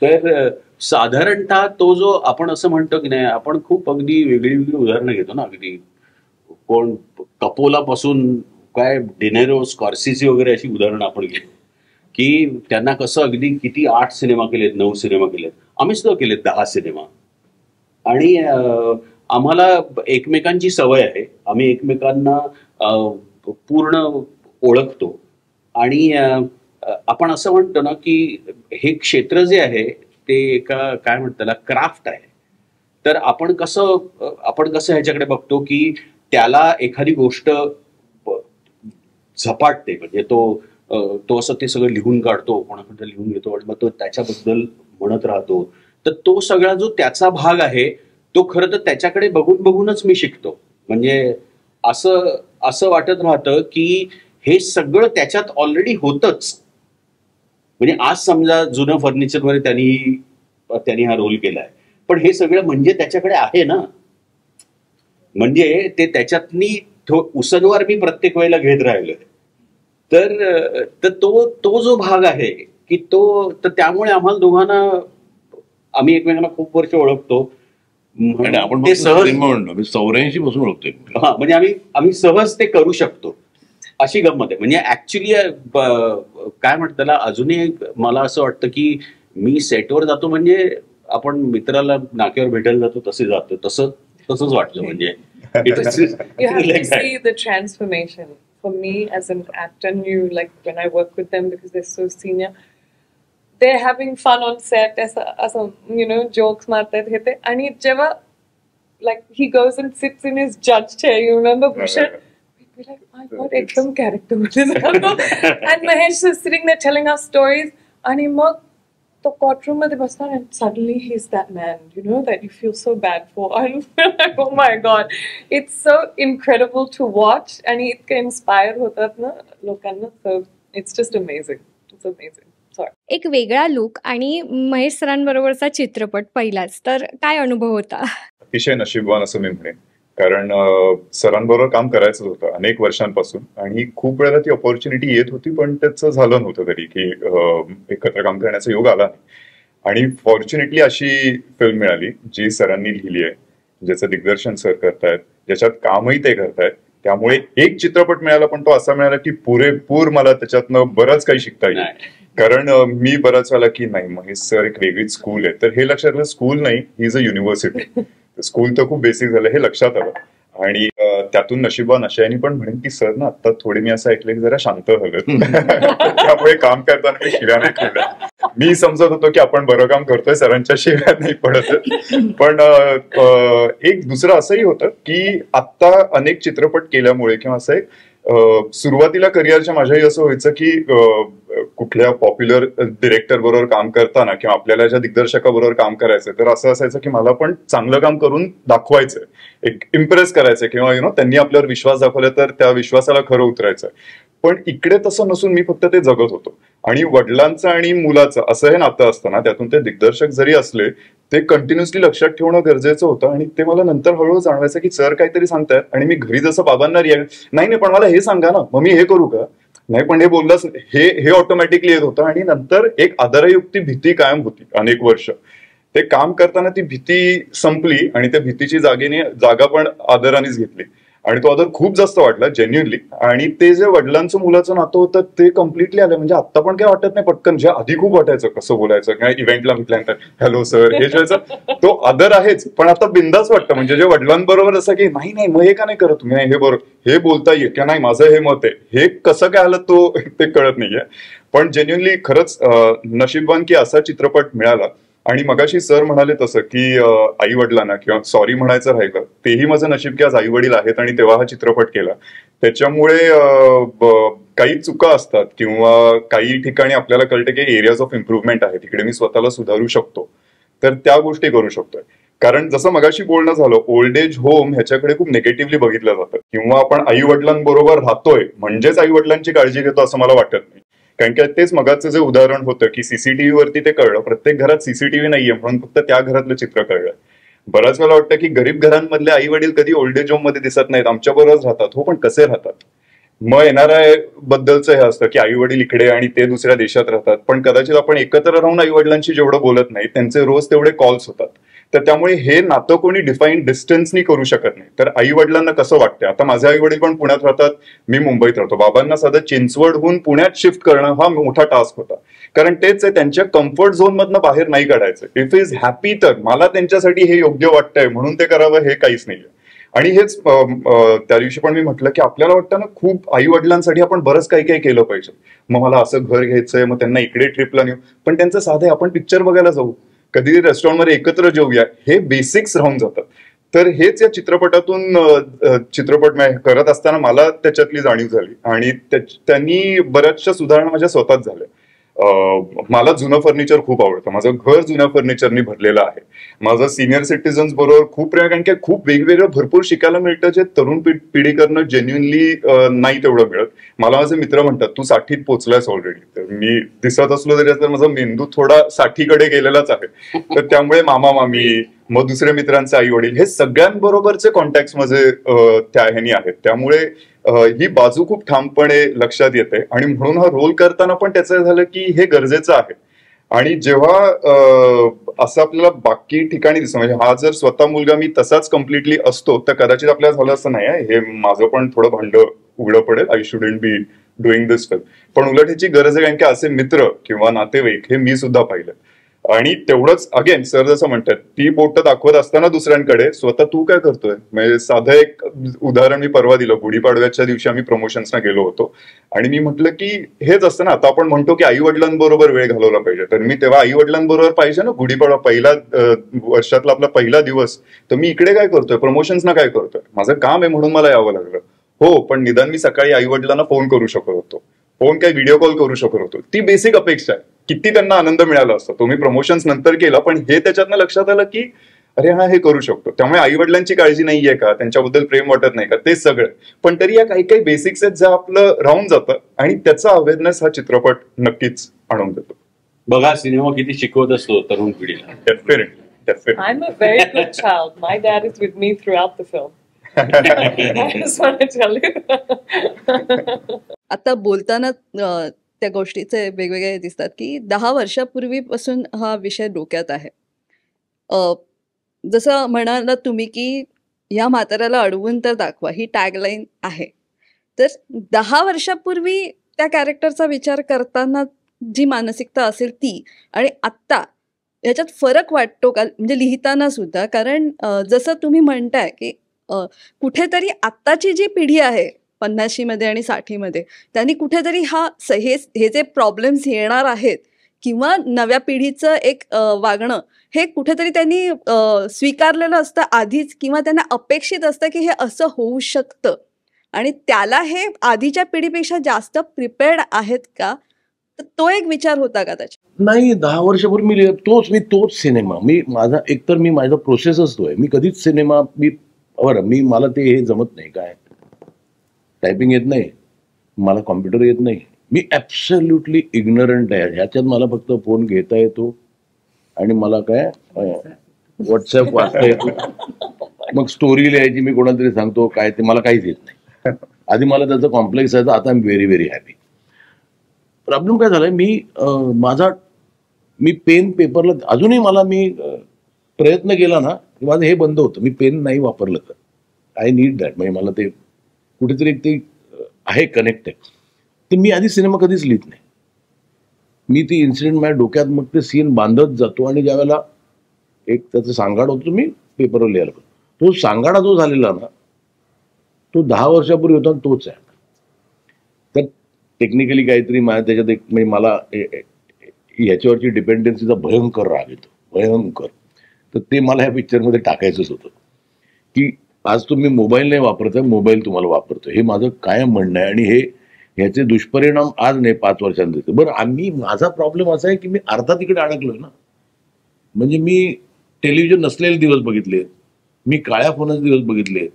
Speaker 2: तर साधारणतः तो जो आपण असं म्हणतो की नाही, आपण खूप अगदी वेगळी उदाहरणं घेतो ना. अगदी कोण कपोला पासून काय डिनेरो, स्कॉर्सिसी वगैरे अशी उदाहरणं आपण घेतो की त्यांना कसं अगदी किती 8 सिनेमा केलेत, 9 सिनेमा केलेत. आम्ही सुद्धा केलेत 10 सिनेमा. आणि आम्हाला एकमेकांची सवय आहे, आम्ही एकमेकांना पूर्ण ओळखतो. आणि आपण असं म्हणतो ना की हे क्षेत्र जे आहे ते एका काय म्हणतात त्याला क्राफ्ट आहे. तर आपण कसं ह्याच्याकडे बघतो की त्याला एखादी गोष्ट झपाटते, म्हणजे तो असं ते सगळं लिहून काढतो, कोणाकडे लिहून घेतो आणि मग तो त्याच्याबद्दल म्हणत राहतो. तर तो सगळा जो त्याचा भाग आहे तो खरं तर त्याच्याकडे बघूनच मी शिकतो. म्हणजे असं वाटत राहतं की हे सगळं त्याच्यात ऑलरेडी होतच. म्हणजे आज समजा जुनं फर्निचरमध्ये त्यांनी हा रोल केलाय, पण हे सगळं म्हणजे त्याच्याकडे आहे ना. म्हणजे ते त्याच्यातनी उसनवार मी प्रत्येक वेळेला घेत राहिलोय. तर तो जो भाग आहे की तर त्यामुळे आम्हाला दोघांना आम्ही एकमेकांना खूप वर्ष ओळखतो.
Speaker 1: आणि आपण ते सहज 84 पासून ओळखतोय.
Speaker 2: हा, म्हणजे आम्ही सहज ते करू शकतो अशी गंमत आहे. म्हणजे ऍक्च्युली काय म्हणतात त्याला अजूनही मला असं वाटतं की मी सेटवर जातो म्हणजे आपण मित्राला नाक्यावर भेटायला जातो तसे जातो, तसंच वाटलं. म्हणजे
Speaker 8: you have to see the transformation. For me as an actor new, like when I work with them because they're so senior, they're having fun on set, as jokes martayat hete, and jeva like he goes and sits in his judge chair, you remember Bhushan? We'd be like, my god, ekdam character and Mahesh is sitting there telling us stories, and mag तो courtroom मध्ये बसणार and suddenly he's that man, you know, that you feel so bad for. I'm like, oh my god, it's so incredible to watch आणि इतके inspire होतात ना लोकांना. So it's just amazing. It's amazing. Sorry.
Speaker 5: एक वेगळा look आणि महेश सरांबरोबरचा चित्रपट पहिलाच, तर काय अनुभव होता?
Speaker 3: अतिशय नशीबवान असं मी म्हणेन, कारण सरांबरोबर काम करायचं होतं अनेक वर्षांपासून आणि खूप वेळेला ती ऑपॉर्च्युनिटी येत होती, पण त्याचं झालं नव्हतं तरी की एकत्र काम करण्याचा योग आला नाही. आणि फॉर्च्युनेटली अशी फिल्म मिळाली जी सरांनी लिहिली आहे, ज्याचं दिग्दर्शन सर करतायत, ज्याच्यात कामही ते करतायत. त्यामुळे एक चित्रपट मिळाला, पण तो असा मिळाला की पुरेपूर मला त्याच्यातनं बरंच काही शिकता येईल. कारण मी बराच वेळा की नाही महेश सर एक वेगळीच स्कूल आहे, तर हे लक्षात आलं स्कूल नाही, he is a university. School तर खूप बेसिक झालं हे लक्षात आलं. आणि त्यातून नशिबान अशाने पण म्हणेन की सर ना आता थोडे मी असं ऐकलं की जरा शांत हवं. त्यामुळे काम करताना मी शिव्या नाही खाल्ल्या. मी समजत होतो की आपण बरं काम करतोय, सरांच्या शिव्या नाही पडत. पण एक दुसरं असंही होतं की आता अनेक चित्रपट केल्यामुळे किंवा असं एक सुरुवातीला करिअरच्या माझ्याही असं व्हायचं की कुठल्या पॉप्युलर डिरेक्टर बरोबर काम करताना किंवा आपल्याला ज्या दिग्दर्शकाबरोबर काम करायचं तर असं असायचं की मला पण चांगलं काम करून दाखवायचं, एक इम्प्रेस करायचं किंवा त्यांनी आपल्यावर विश्वास दाखवला तर त्या विश्वासाला खरं उतरायचं. पण इकडे तसं नसून मी फक्त ते जगत होतो. आणि वडिलांचं आणि मुलाचं असं हे नातं असतं ना, त्यातून ते दिग्दर्शक जरी असले ते कंटिन्युअसली लक्षात ठेवणं गरजेचं होतं. आणि ते मला नंतर हळूहळू जाणवायचं की सर काहीतरी सांगतायत आणि मी घरी जसं बाबांना नाही पण मला हे सांगा ना, मग मी हे करू का, नाही पण हे बोललंच, हे ऑटोमॅटिकली येत होतं. आणि नंतर एक आदरयुक्ती भीती कायम होती अनेक वर्ष. ते काम करताना ती भीती संपली आणि त्या भीतीची जागा पण आदरानेच घेतली आणि तो आदर खूप जास्त वाटला जेन्युअनली. आणि ते जे वडिलांचं मुलाचं नातं होतं ते कम्प्लिटली आलं. म्हणजे आता पण काय वाटत नाही पटकन, जे आधी खूप वाटायचं कसं बोलायचं किंवा इव्हेंटला म्हटल्यानंतर हॅलो सर हे जे तो आदर आहेच, पण आता बिंदास वाटतं. म्हणजे जे वडिलांबरोबर असं की नाही मग हे का नाही करत तुम्ही, हे बरोबर हे बोलता येईल किंवा नाही माझं हे मत आहे, हे कसं काय आलं तो ते कळत नाहीये. पण जेन्युअनली खरंच नशीबवान की असा चित्रपट मिळाला. आणि मगाशी सर म्हणाले तसं की आई वडिलांना किंवा सॉरी म्हणायचं राहिलं, तेही माझं नशीब की आज आई वडील आहेत आणि तेव्हा हा चित्रपट केला. त्याच्यामुळे काही चुका असतात किंवा काही ठिकाणी आपल्याला कळतं की एरियाज ऑफ इम्प्रुव्हमेंट आहे, तिकडे मी स्वतःला सुधारू शकतो, तर त्या गोष्टी करू शकतोय. कारण जसं मगाशी बोलणं झालं, ओल्ड एज होम ह्याच्याकडे खूप निगेटिव्हली बघितलं जातं किंवा आपण आई वडिलांबरोबर राहतोय म्हणजेच आई वडिलांची काळजी घेतो असं मला वाटत नाही. कारण की तेच मगाचं जे उदाहरण होतं की सीसीटीव्ही वरती ते कळलं, प्रत्येक घरात सीसीटीव्ही नाहीये म्हणून फक्त त्या घरातलं चित्र कळलं. बऱ्याच वेळा वाटतं की गरीब घरांमधले आई वडील कधी ओल्ड एज होम मध्ये दिसत नाहीत, आमच्या बरोबरच राहतात. हो पण कसे राहतात, मग येणाऱ्या बद्दलचं हे असतं की आई वडील इकडे आणि ते दुसऱ्या देशात राहतात, पण कदाचित आपण एकत्र राहून आई वडिलांशी जेवढं बोलत नाही त्यांचे रोज तेवढे कॉल्स होतात. तर त्यामुळे हे नातं कोणी डिफाईन डिस्टन्सनी करू शकत नाही. तर आई वडिलांना कसं वाटतं, आता माझे आई वडील पण पुण्यात राहतात, मी मुंबईत राहतो, बाबांना साधं चिंचवडहून पुण्यात शिफ्ट करणं हा मोठा टास्क होता. कारण तेच आहे, त्यांच्या कम्फर्ट झोन मधनं बाहेर नाही काढायचं. इफ इज हॅपी तर मला त्यांच्यासाठी हे योग्य वाटतंय म्हणून ते करावं हे काहीच नाहीये. आणि हेच त्या दिवशी पण मी म्हटलं की आपल्याला वाटतं ना खूप आई वडिलांसाठी आपण बरंच काही काही केलं पाहिजे. मग मला असं घर घ्यायचंय, मग त्यांना इकडे ट्रिपला नेऊ, पण त्यांचं साधं आपण पिक्चर बघायला जाऊ, कधी रेस्टॉरंटमध्ये एकत्र जेऊया, हे बेसिक्स राहून जातात. तर हेच या चित्रपटातून चित्रपट करत असताना मला त्याच्यातली जाणीव झाली आणि त्यांनी बऱ्याचशा सुधारणा माझ्या स्वतःच झाल्या. मला जुनं फर्निचर खूप आवडतं, माझं घर जुन्या फर्निचरनी भरलेलं आहे. माझं सिनियर सिटीजन्स बरोबर खूप प्रेम, कारण की खूप वेगवेगळं भरपूर शिकायला मिळतं जे तरुण पिढीकडनं जेन्युअनली नाही तेवढं मिळत. मला माझे मित्र म्हणतात तू 60त पोचलायस ऑलरेडी, तर मी दिसत असलो तरी तर माझा मेंदू थोडा 60कडे गेलेलाच आहे. तर त्यामुळे मामा मामी, मग दुसऱ्या मित्रांचे आई वडील, हे सगळ्यांबरोबरचे कॉन्टॅक्ट माझे त्या ह्यानी आहेत. त्यामुळे ही बाजू खूप ठामपणे लक्षात येते आणि म्हणून हा रोल करताना पण त्याचं झालं की हे गरजेचं आहे. आणि जेव्हा असं आपल्याला बाकी ठिकाणी दिसतं, म्हणजे हा जर स्वतः मुलगा मी तसाच कम्प्लिटली असतो तर कदाचित आपल्याला झालं असं नाही, हे माझं पण थोडं भांड उघडं पडेल, I shouldn't be doing this film. पण उलट ह्याची गरज आहे, कारण की असे मित्र किंवा नातेवाईक हे मी सुद्धा पाहिलं. आणि तेवढंच अगेन सर जसं म्हणतात, ती बोट दाखवत असताना दुसऱ्यांकडे स्वतः तू काय करतोय. म्हणजे साधं एक उदाहरण मी परवा दिलं, गुढीपाडव्याच्या दिवशी आम्ही प्रमोशन्सना गेलो होतो आणि मी म्हटलं की हेच असतं ना, आता आपण म्हणतो की आई वडिलांबरोबर वेळ घालवला पाहिजे, तर मी तेव्हा आई वडिलांबरोबर पाहिजे ना, गुढीपाडवा पहिला वर्षातला आपला पहिला दिवस, तर मी इकडे काय करतोय, प्रमोशन्सना काय करतोय, माझं काम आहे म्हणून मला यावं लागलं. हो पण निदान मी सकाळी आई वडिलांना फोन करू शकत होतो, फोन काय व्हिडिओ कॉल करू शकत होतो, ती बेसिक अपेक्षा आहे. किती त्यांना आनंद मिळाला असतो. तुम्ही प्रमोशन्स नंतर केलं, पण हे त्याच्यातनं लक्षात आलं की अरे हा हे करू शकतो. त्यामुळे आई वडिलांची काळजी नाहीये का, त्यांच्याबद्दल प्रेम वाटत नाही का, ते सगळं. पण तरी या काही काही बेसिक्स आहेत ज्या आपलं राहून जातं आणि त्याचा अवेअरनेस हा चित्रपट नक्कीच आणून देतो.
Speaker 2: बघा सिनेमा किती शिकवत असतो तरुण पिढीला.
Speaker 3: Definitely.
Speaker 8: I'm a very good child. My dad is with me throughout the film. I just want to tell you.
Speaker 12: आता बोलताना त्या गोष्टीचे वेगवेगळे दिसतात की 10 वर्षापूर्वीपासून हा विषय डोक्यात आहे. जसं म्हणालात तुम्ही की या म्हाताऱ्याला अडवून तर दाखवा, ही टॅगलाईन आहे. तर 10 वर्षापूर्वी त्या कॅरेक्टरचा विचार करताना जी मानसिकता असेल ती आणि आत्ता ह्याच्यात फरक वाटतो का, म्हणजे लिहिताना सुद्धा? कारण जसं तुम्ही म्हणताय की कुठेतरी आत्ताची जी पिढी आहे 50मध्ये आणि 60मध्ये, त्यांनी कुठेतरी हे जे प्रॉब्लेम्स येणार आहेत किंवा नव्या पिढीचं एक वागणं हे कुठेतरी त्यांनी स्वीकारलेलं असतं आधीच, किंवा त्यांना अपेक्षित असतं की हे असं होऊ शकतं आणि त्याला हे आधीच्या पिढीपेक्षा जास्त प्रिपेअर्ड आहेत का? तर तो एक विचार होता का त्याच्या?
Speaker 1: नाही, 10 वर्षापूर्वी तोच सिनेमा एकतर माझा प्रोसेसच तो आहे. मी कधीच सिनेमा मला ते हे जमत नाही. काय टायपिंग येत नाही, मला कॉम्प्युटर येत नाही, मी ॲब्सोल्युटली इग्नरंट आहे. ह्याच्यात मला फक्त फोन घेता येतो आणि मला काय व्हॉट्सअप वाचता येतो. मग स्टोरी लिहायची मी कोणाला तरी सांगतो, काय ते मला काहीच येत नाही. आधी मला त्याचं कॉम्प्लेक्स आहे. आता I am very very happy. Problem काय झालाय, मी पेन पेपरला अजूनही मी प्रयत्न केला ना की माझं हे बंद होतं. मी पेन नाही वापरलं तर आय नीड दॅट. म्हणजे मला ते कुठेतरी ते आहे कनेक्ट आहे. तर मी आधी सिनेमा कधीच लिहित नाही. मी ती इन्सिडेंट माझ्या डोक्यात मग ते सीन बांधत जातो आणि ज्या वेळेला एक त्याचं सांगाड होतो मी पेपरवर लिहायला. तो सांगाडा जो झालेला ना तो 10 वर्षापूर्वी होता तोच आहे. तर टेक्निकली काहीतरी त्याच्यात एक म्हणजे मला ह्याच्यावरची डिपेंडन्सीचा भयंकर राग येतो, भयंकर. तर ते मला ह्या पिक्चरमध्ये टाकायचंच होतं की आज तुम्ही मोबाईल नाही वापरताय, मोबाईल तुम्हाला वापरतो. हे माझं कायम म्हणणं आहे आणि ह्याचे दुष्परिणाम आज नाही 5 वर्षांनी दिसते. बरं, माझा प्रॉब्लेम असा आहे की मी अर्धा तिकडे अडकलोय ना. म्हणजे मी टेलिव्हिजन नसलेले दिवस बघितले, मी काळ्या फोनाचे दिवस बघितले,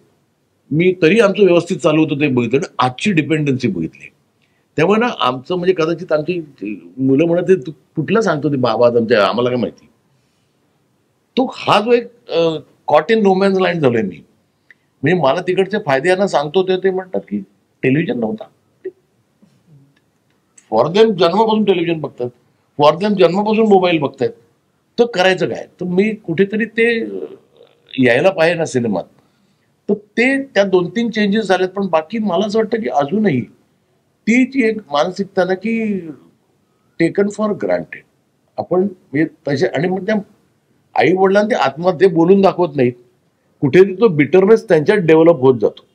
Speaker 1: मी तरी आमचं व्यवस्थित चालू होतं ते बघितलं. आजची डिपेंडन्सी बघितली. त्यामुळे ना आमचं म्हणजे कदाचित आमची मुलं म्हणत तू कुठलं सांगतो ते बाबा आम्हाला काय माहिती. तो हा जो एक कॉट इन रोमॅन्स लाईन झालोय मी. म्हणजे मला तिकडचे फायदे यांना सांगतो ते म्हणतात की टेलिव्हिजन नव्हता. फॉर देम जन्मापासून टेलिव्हिजन बघतात, फॉर देम जन्मापासून मोबाईल बघतायत. तर करायचं काय? तर मी कुठेतरी ते यायला पाहिजे ना सिनेमात. तर ते त्या 2-3 चेंजेस झालेत. पण बाकी मला असं वाटतं की अजूनही ती जी एक मानसिकता ना की टेकन फॉर ग्रांटेड आपण म्हणजे तसे. आणि मग त्या आई वडिलांना ते आत्महत्या बोलून दाखवत नाहीत. कुठेतरी तो बिटरनेस त्यांच्यात डेव्हलप होत जातो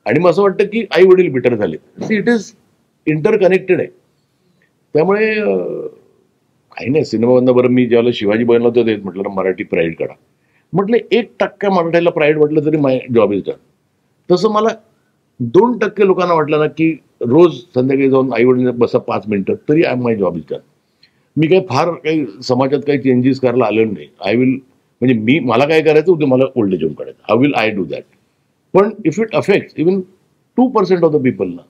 Speaker 1: आणि मग असं वाटतं की आई वडील बिटर झाले. इट इज इंटरकनेक्टेड आहे. त्यामुळे काही नाही सिनेमा. बरं, मी ज्यावेळेला शिवाजी बनला होतं ते म्हटलं मराठी प्राईड काढा. म्हटलं 1% मराठीला प्राईड वाटलं तरी माय जॉब इज डन. तसं मला 2% लोकांना वाटलं ना की रोज संध्याकाळी जाऊन आई वडील बसा 5 मिनिटं तरी माय जॉब इज डन. मी काही समाजात काही चेंजेस करायला आलेलो नाही. आय विल म्हणजे मला काय करायचं होतं, मला ओल्ड एज होम काढायचं. How will I do that. पण if it affects even 2% of the people ना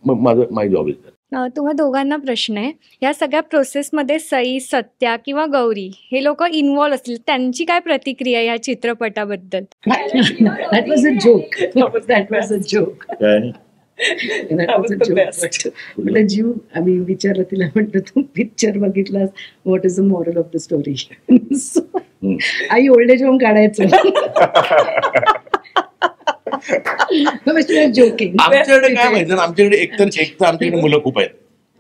Speaker 1: मग माय जॉब इज दॅट.
Speaker 5: तुम्हा दोघांना प्रश्न आहे, या सगळ्या प्रोसेसमध्ये सई, सत्या किंवा गौरी हे लोक इन्व्हॉल्व असतील, त्यांची काय प्रतिक्रिया या चित्रपटाबद्दल?
Speaker 4: That was a joke. That was a joke. म्हटलं जीव आम्ही विचारलं तिला, म्हटलं तू पिक्चर बघितलास, what is the moral of the story? आई ओल्ड एज होम काढायचं. जोकिंग.
Speaker 1: आमच्याकडे काय माहिती ना, आमच्याकडे एकतर आमच्याकडे मुलं खूप आहेत.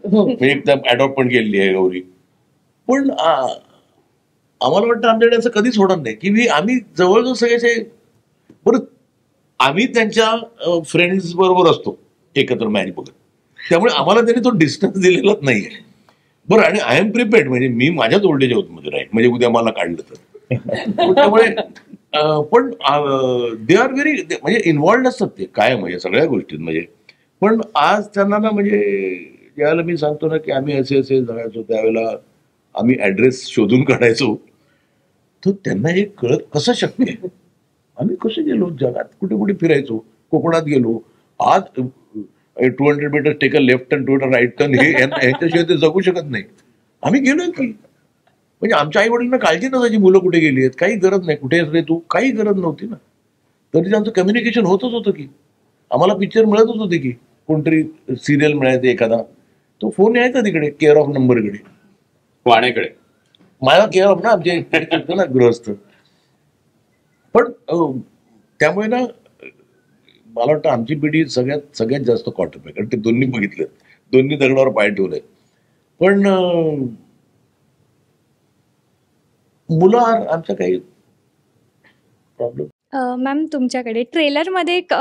Speaker 1: म्हणजे एकदम अडॉप्ट पण केलेली आहे गौरी. पण आम्हाला वाटतं आमच्याकडे असं कधीच होणार नाही की आम्ही जवळजवळ सगळ्याचे बरं आम्ही त्यांच्या फ्रेंड्स बरोबर असतो एकत्र मॅच बघत. त्यामुळे आम्हाला त्यांनी तो डिस्टन्स दिलेलाच नाहीये. बरं, आणि आय एम प्रिपेअर्ड. म्हणजे मी माझ्याच ओल्ड एज मध्ये राहील म्हणजे उद्या मला काढलं तर. त्यामुळे पण दे आर व्हेरी म्हणजे इन्व्हॉल्ड असतात ते काय म्हणजे सगळ्या गोष्टीत. म्हणजे पण आज त्यांना ना म्हणजे त्यावेळेला मी सांगतो ना की आम्ही असे असे जगायचो, त्यावेळेला आम्ही ॲड्रेस शोधून काढायचो. तर त्यांना हे कळत कसं शक्य आहे? आम्ही कसे गेलो जगात, कुठे कुठे फिरायचो, कोकणात गेलो. आज 200 metre take a left turn 200 right turn, हे यांच्याशिवाय ते जगू शकत नाही. आम्ही गेलोय की, म्हणजे आमच्या आई वडिलांना काळजी नसायची मुलं कुठे गेली आहेत, काही गरज नाही, कुठे रे तू, काही गरज नव्हती ना. तरी त्यांचं कम्युनिकेशन होतच होतं की, आम्हाला पिक्चर मिळतच होते की, कोणतरी सिरियल मिळायचं एखादा, तो फोन यायचा तिकडे केअर ऑफ नंबरकडे,
Speaker 2: वाण्याकडे.
Speaker 1: माझा केअर ऑफ ना आमच्या होतं ना गृहस्थ. पण त्यामुळे ना मला वाटतं आमची पिढी सगळ्यात जास्त कॉटअप आहे, कारण ते दोन्ही बघितलं, दोन्ही दगडावर पाय ठेवले. पण मुलं आमच्या काही प्रॉब्लेम.
Speaker 5: मॅम, तुमच्याकडे ट्रेलरमध्ये एक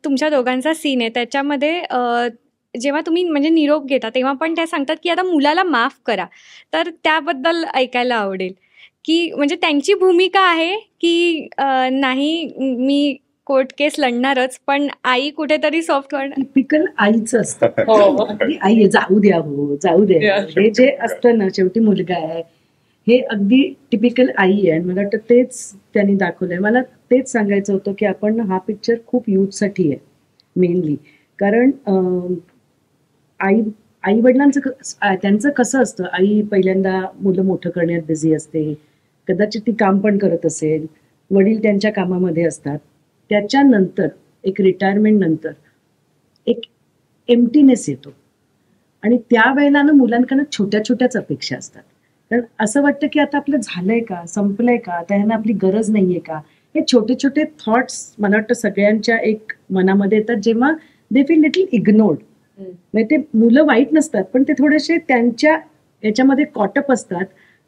Speaker 5: तुमच्या दोघांचा सीन आहे, त्याच्यामध्ये जेव्हा तुम्ही म्हणजे निरोप घेता तेव्हा पण त्या सांगतात की आता मुलाला माफ करा. तर त्याबद्दल ऐकायला आवडेल की म्हणजे त्यांची भूमिका आहे की नाही मी कोर्ट केस लढणारच, पण आई कुठेतरी सॉफ्ट करणार.
Speaker 4: टिपिकल आईचं असतं.
Speaker 8: हो.
Speaker 4: अगदी आई आहे, जाऊ द्या हो, जाऊ द्या. हे जे असतं ना, शेवटी मुलगा आहे, हे अगदी टिपिकल आई आहे. आणि मला वाटतं तेच त्यांनी दाखवलंय. मला तेच सांगायचं होतं की आपण हा पिक्चर खूप यूथसाठी आहे मेनली. कारण आई वडिलांचं त्यांचं कसं असतं, आई पहिल्यांदा मुलं मोठं करण्यात बिझी असते, कदाचित ती काम पण करत असेल, वडील त्यांच्या कामामध्ये असतात. त्याच्यानंतर एक रिटायरमेंट नंतर एक एम्प्टीनेस येतो आणि त्यावेळेला ना मुलांकडनं छोट्या छोट्याच अपेक्षा असतात. कारण असं वाटतं की आता आपलं झालंय का, संपलंय का, त्यांना आपली गरज नाहीये का, हे छोटे छोटे थॉट्स मला वाटतं सगळ्यांच्या एक मनामध्ये येतात जेव्हा दे फील लिटिल इग्नोर्ड. म्हणजे ते मुलं वाईट नसतात, पण ते थोडेसे त्यांच्या याच्यामध्ये कॉटअप असतात.